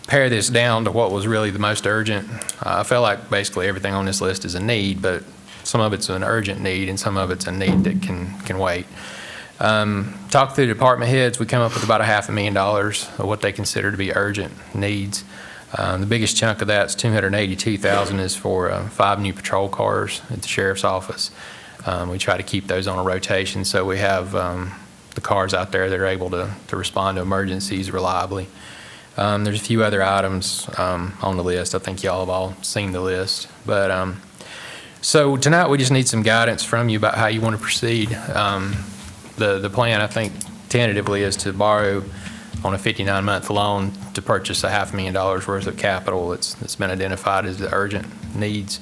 pare this down to what was really the most urgent. I feel like basically everything on this list is a need, but some of it's an urgent need and some of it's a need that can wait. Talk to the department heads, we come up with about $500,000 of what they consider to be urgent needs. The biggest chunk of that's $282,000 is for 5 new patrol cars at the sheriff's office. We try to keep those on a rotation so we have the cars out there that are able to respond to emergencies reliably. There's a few other items on the list. I think y'all have all seen the list. But so tonight we just need some guidance from you about how you want to proceed. The plan, I think, tentatively is to borrow on a 59-month loan to purchase $500,000 worth of capital that's been identified as the urgent needs.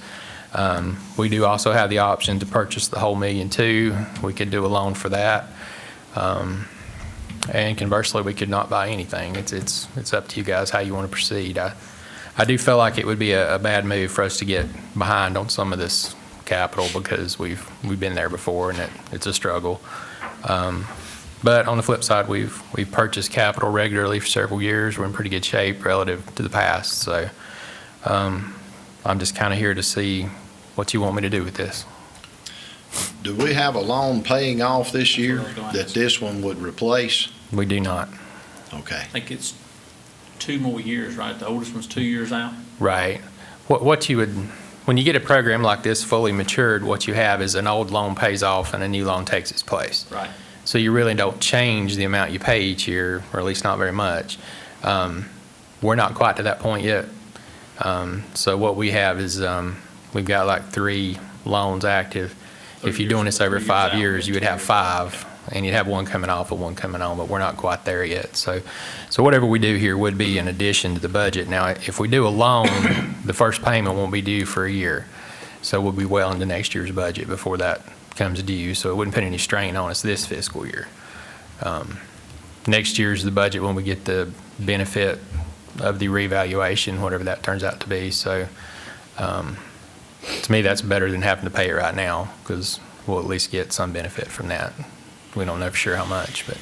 We do also have the option to purchase the whole $1.2 million. We could do a loan for that. And conversely, we could not buy anything. It's up to you guys how you want to proceed. I do feel like it would be a bad move for us to get behind on some of this capital because we've been there before and it's a struggle. But on the flip side, we've purchased capital regularly for several years. We're in pretty good shape relative to the past. So I'm just kind of here to see what you want me to do with this. Do we have a loan paying off this year that this one would replace? We do not. Okay. I think it's 2 more years, right? The oldest one's 2 years out. Right. What you would, when you get a program like this fully matured, what you have is an old loan pays off and a new loan takes its place. Right. So you really don't change the amount you pay each year, or at least not very much. We're not quite to that point yet. So what we have is we've got like 3 loans active. If you're doing this over 5 years, you would have 5, and you'd have one coming off and one coming on, but we're not quite there yet. So whatever we do here would be in addition to the budget. Now, if we do a loan, the first payment won't be due for a year. So we'll be well into next year's budget before that comes due, so it wouldn't put any strain on us this fiscal year. Next year's the budget when we get the benefit of the revaluation, whatever that turns out to be. So to me, that's better than having to pay it right now because we'll at least get some benefit from that. We don't know for sure how much, but.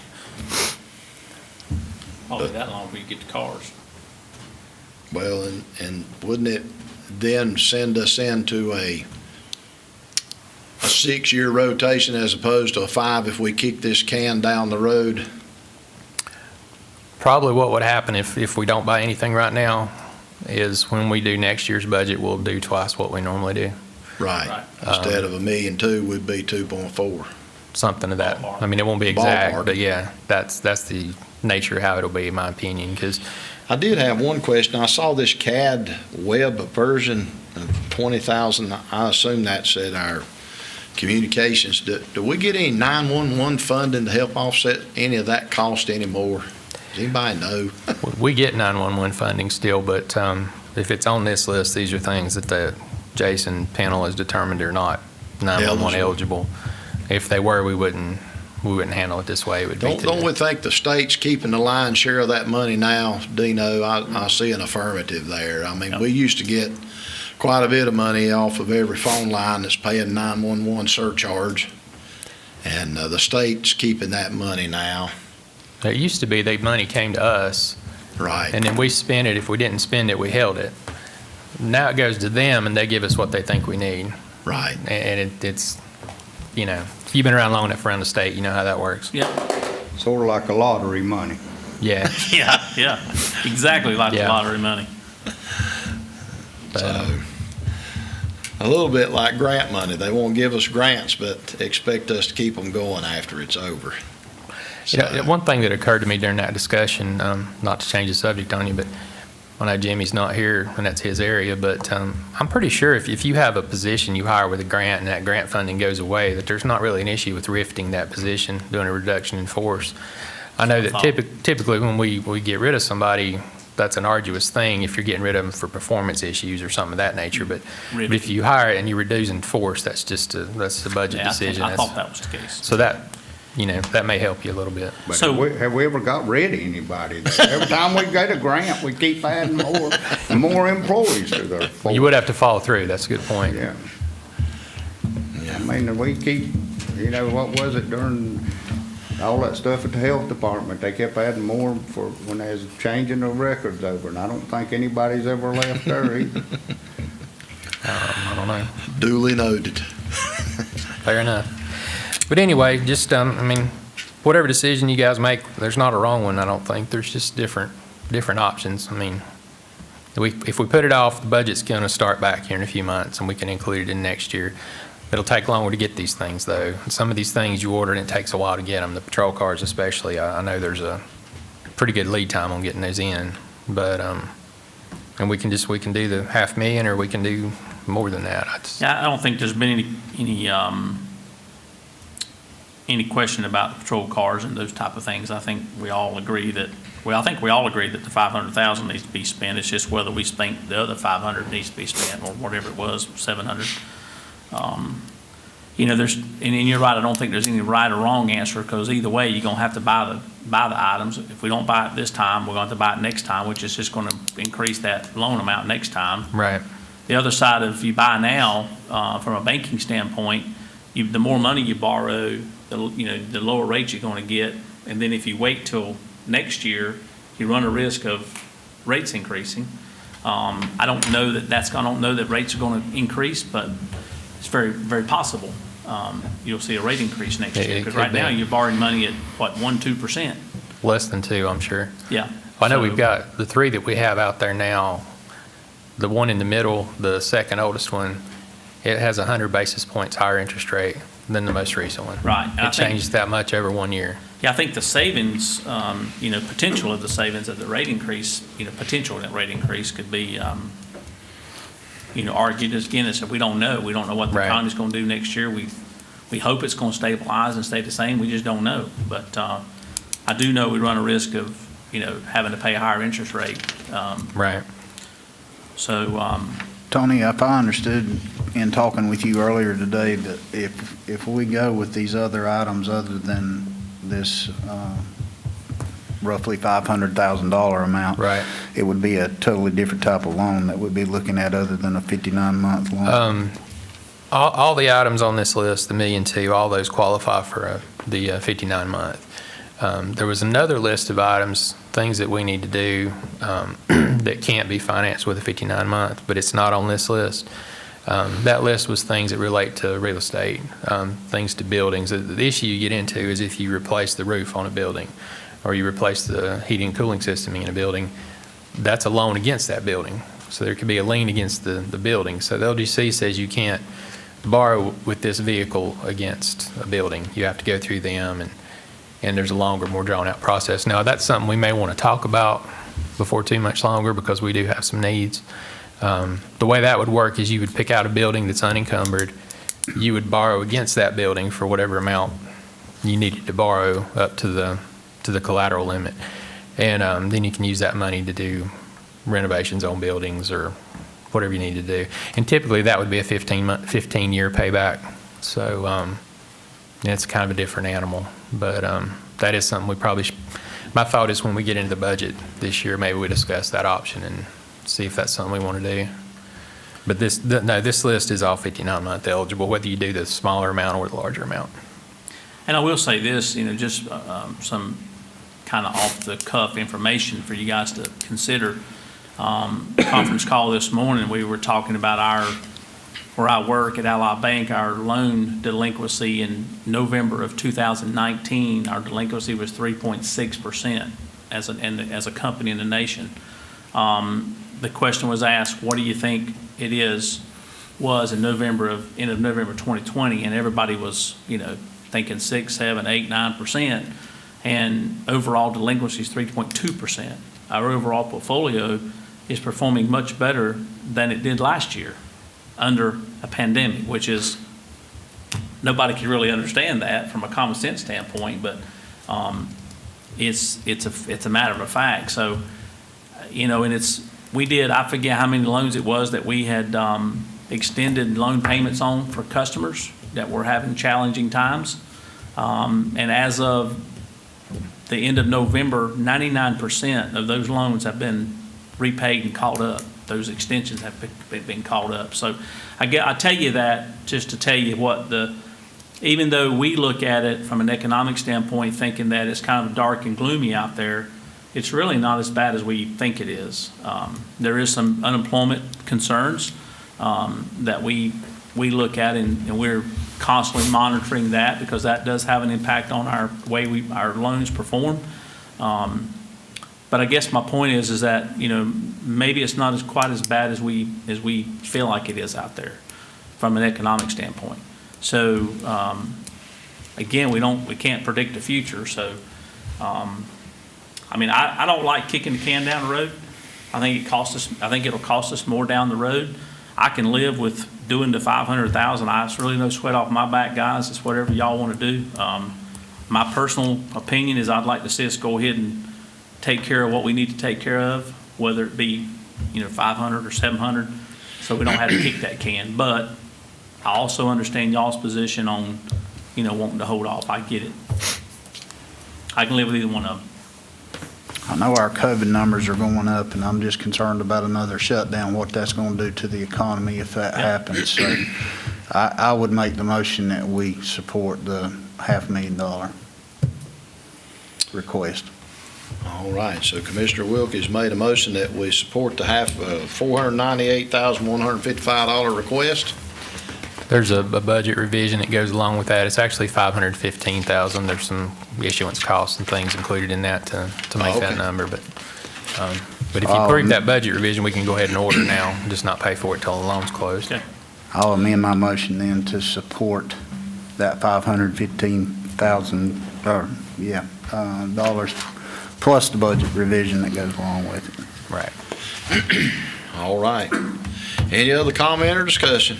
Probably that long before you get the cars. Well, and wouldn't it then send us into a 6-year rotation as opposed to a 5 if we kick this can down the road Probably what would happen if we don't buy anything right now is when we do next year's budget, we'll do twice what we normally do. Right. Instead of $1.2 million, we'd be 2.4. Something of that. I mean, it won't be exact, but yeah, that's the nature of how it'll be, in my opinion, because I did have one question. I saw this CAD web version of 20,000. I assume that's at our communications. Do we get any 911 funding to help offset any of that cost anymore? Does anybody know? we get 911 funding still, but if it's on this list, these are things that the Jason panel has determined are not 911 eligible. If they were, we wouldn't handle it this way. It would be Don't we think the state's keeping the lion's share of that money now, Dino? I see an affirmative there. I mean, we used to get quite a bit of money off of every phone line that's paying 911 surcharge, and the state's keeping that money now. It used to be that money came to us. Right. And then we spent it. If we didn't spend it, we held it. Now it goes to them, and they give us what they think we need. Right. And it's, you know, if you've been around long enough around the state, you know how that works. Yeah. Sort of like a lottery money. Yeah. Yeah. Exactly like the lottery money. So, a little bit like grant money. They won't give us grants, but expect us to keep them going after it's over. You know, one thing that occurred to me during that discussion, not to change the subject on you, but I know Jimmy's not here and that's his area, but I'm pretty sure if you have a position you hire with a grant and that grant funding goes away, that there's not really an issue with rifting that position, doing a reduction in force. I know that typically when we get rid of somebody, that's an arduous thing if you're getting rid of them for performance issues or something of that nature. But if you hire it and you reduce in force, that's just that's a budget decision. I thought that was the case. So that, you know, that may help you a little bit. But have we ever got rid of anybody? Every time we get a grant, we keep adding more employees to their force. You would have to follow through. That's a good point. Yeah. I mean, we keep, you know, what was it during all that stuff at the health department? They kept adding more for when they was changing the records over, and I don't think anybody's ever left there either. I don't know. Duly noted. Fair enough. But anyway, just, I mean, whatever decision you guys make, there's not a wrong one, I don't think. There's just different options. I mean, if we put it off, the budget's going to start back here in a few months, and we can include it in next year. It'll take longer to get these things, though. Some of these things you order, and it takes a while to get them. The patrol cars especially, I know there's a pretty good lead time on getting those in. But, and we can do the $500,000, or we can do more than that. I don't think there's been any question about the patrol cars and those type of things. I think we all agree that the $500,000 needs to be spent. It's just whether we think the other $500 needs to be spent, or whatever it was, $700. You know, and you're right. I don't think there's any right or wrong answer, because either way, you're gonna have to buy the items. If we don't buy it this time, we're going to have to buy it next time, which is just going to increase that loan amount next time. Right. The other side of, you buy now, from a banking standpoint, the more money you borrow, the lower rate you're going to get. And then if you wait till next year, you run a risk of rates increasing. I don't know that rates are going to increase, but it's very, very possible. You'll see a rate increase next year, because right now you're borrowing money at what, 1-2%? Less than 2, I'm sure. Yeah. I know we've got the 3 that we have out there now. The one in the middle, the second oldest one, it has 100 basis points higher interest rate than the most recent one. Right. It changes that much over 1 year. Yeah, I think the savings, potential of the savings of the rate increase, potential of that rate increase could be, argued again, as if we don't know. We don't know what the economy's going to do next year. We hope it's going to stabilize and stay the same. We just don't know. But I do know we run a risk of, having to pay a higher interest rate. Right. So, Tony, if I understood in talking with you earlier today, that if we go with these other items other than this roughly $500,000 amount, right, it would be a totally different type of loan that we'd be looking at, other than a 59-month loan. All the items on this list, the $1.2 million, all those qualify for the 59-month. There was another list of items, things that we need to do that can't be financed with a 59-month, but it's not on this list. That list was things that relate to real estate, things to buildings. The issue you get into is if you replace the roof on a building. or you replace the heating and cooling system in a building, that's a loan against that building. So there could be a lien against the building. So the LGC says you can't borrow with this vehicle against a building. You have to go through them, and there's a longer, more drawn-out process. Now, that's something we may want to talk about before too much longer, because we do have some needs. The way that would work is you would pick out a building that's unencumbered. You would borrow against that building for whatever amount you needed to borrow up to the collateral limit. And then you can use that money to do renovations on buildings or whatever you need to do. And typically that would be a 15-year payback. So it's kind of a different animal. But that is something we probably my thought is when we get into the budget this year, maybe we discuss that option and see if that's something we want to do. But this list is all 59-month eligible, whether you do the smaller amount or the larger amount. And I will say this, just some kind of off-the-cuff information for you guys to consider. Conference call this morning, we were talking about where I work at Ally Bank, our loan delinquency in November of 2019, our delinquency was 3.6% as a company in the nation. The question was asked, what do you think it was in end of November 2020, and everybody was, thinking 6, 7, 8, 9%, and overall delinquency is 3.2%. Our overall portfolio is performing much better than it did last year under a pandemic, which is, nobody can really understand that from a common sense standpoint, but it's a matter of fact. So, and I forget how many loans it was that we had extended loan payments on for customers that were having challenging times. And as of the end of November, 99% of those loans have been repaid and caught up. Those extensions have been caught up. So I tell you that just to tell you even though we look at it from an economic standpoint thinking that it's kind of dark and gloomy out there, it's really not as bad as we think it is. There is some unemployment concerns that we look at, and we're constantly monitoring that because that does have an impact on our way our loans perform. But I guess my point is that maybe it's not quite as bad as we feel like it is out there from an economic standpoint. So again, we can't predict the future. So I don't like kicking the can down the road. I think it'll cost us more down the road. I can live with doing the $500,000. It's really no sweat off my back, guys. It's whatever y'all want to do. My personal opinion is I'd like to see us go ahead and take care of what we need to take care of, whether it be 500 or 700, so we don't have to kick that can. But I also understand y'all's position on wanting to hold off. I get it. I can live with either one of them. I know our COVID numbers are going up, and I'm just concerned about another shutdown, what that's going to do to the economy if that happens. So I would make the motion that we support the $500,000 request. All right, so Commissioner Wilkie's made a motion that we support the $498,155 request. There's a budget revision that goes along with that. It's actually $515,000. There's some issuance costs and things included in that to make that number. But if you approve that budget revision, we can go ahead and order now, just not pay for it till the loan's closed. Okay. I'll amend my motion then to support that $515,000 dollars plus the budget revision that goes along with it. Right. All right. Any other comment or discussion?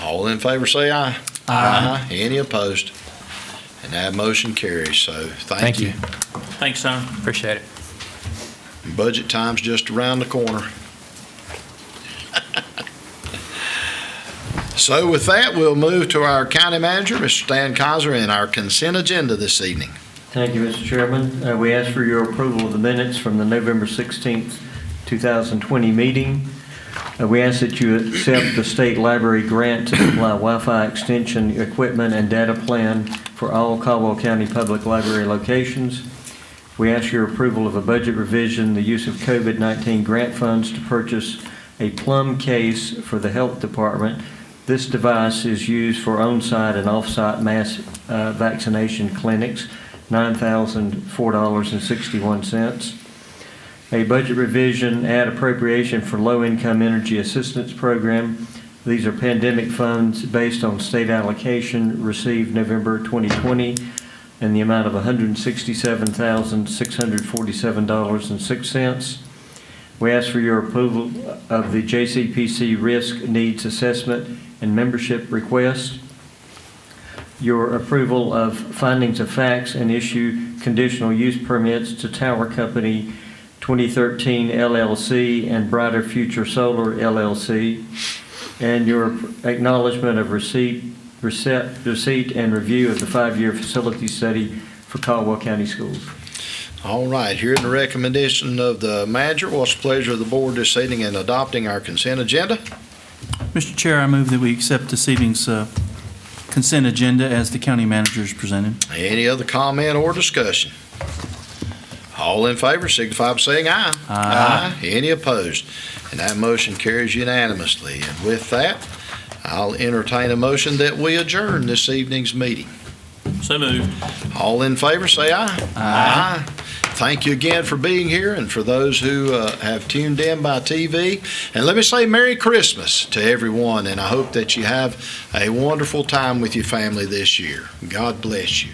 All in favor say aye. Aye. Any opposed? And that motion carries. So thank you. Thanks, son. Appreciate it. Budget time's just around the corner. So with that, we'll move to our county manager, Mr. Stan Kiser, and our consent agenda this evening. Thank you, Mr. Chairman. We ask for your approval of the minutes from the November 16th, 2020 meeting. We ask that you accept the state library grant to supply Wi-Fi extension equipment and data plan for all Caldwell County Public Library locations. We ask your approval of a budget revision, the use of COVID-19 grant funds to purchase a plum case for the health department. This device is used for on-site and off-site mass vaccination clinics. $9,004.61. A budget revision add appropriation for low-income energy assistance program. These are pandemic funds based on state allocation received November 2020 in the amount of $167,647.06. We ask for your approval of the JCPC risk needs assessment and membership request, your approval of findings of facts and issue conditional use permits to Tower Company 2013 LLC and Brighter Future Solar LLC, and your acknowledgement of receipt and review of the 5-year facility study for Caldwell County Schools. All right, hearing the recommendation of the manager, what's the pleasure of the board this evening in adopting our consent agenda? Mr. Chair, I move that we accept this evening's consent agenda as the county manager is presented. Any other comment or discussion? All in favor signify by saying aye. Aye. Any opposed? And that motion carries unanimously. And with that, I'll entertain a motion that we adjourn this evening's meeting. So moved. All in favor, say aye. Aye. Thank you again for being here and for those who have tuned in by TV. And let me say Merry Christmas to everyone, and I hope that you have a wonderful time with your family this year. God bless you.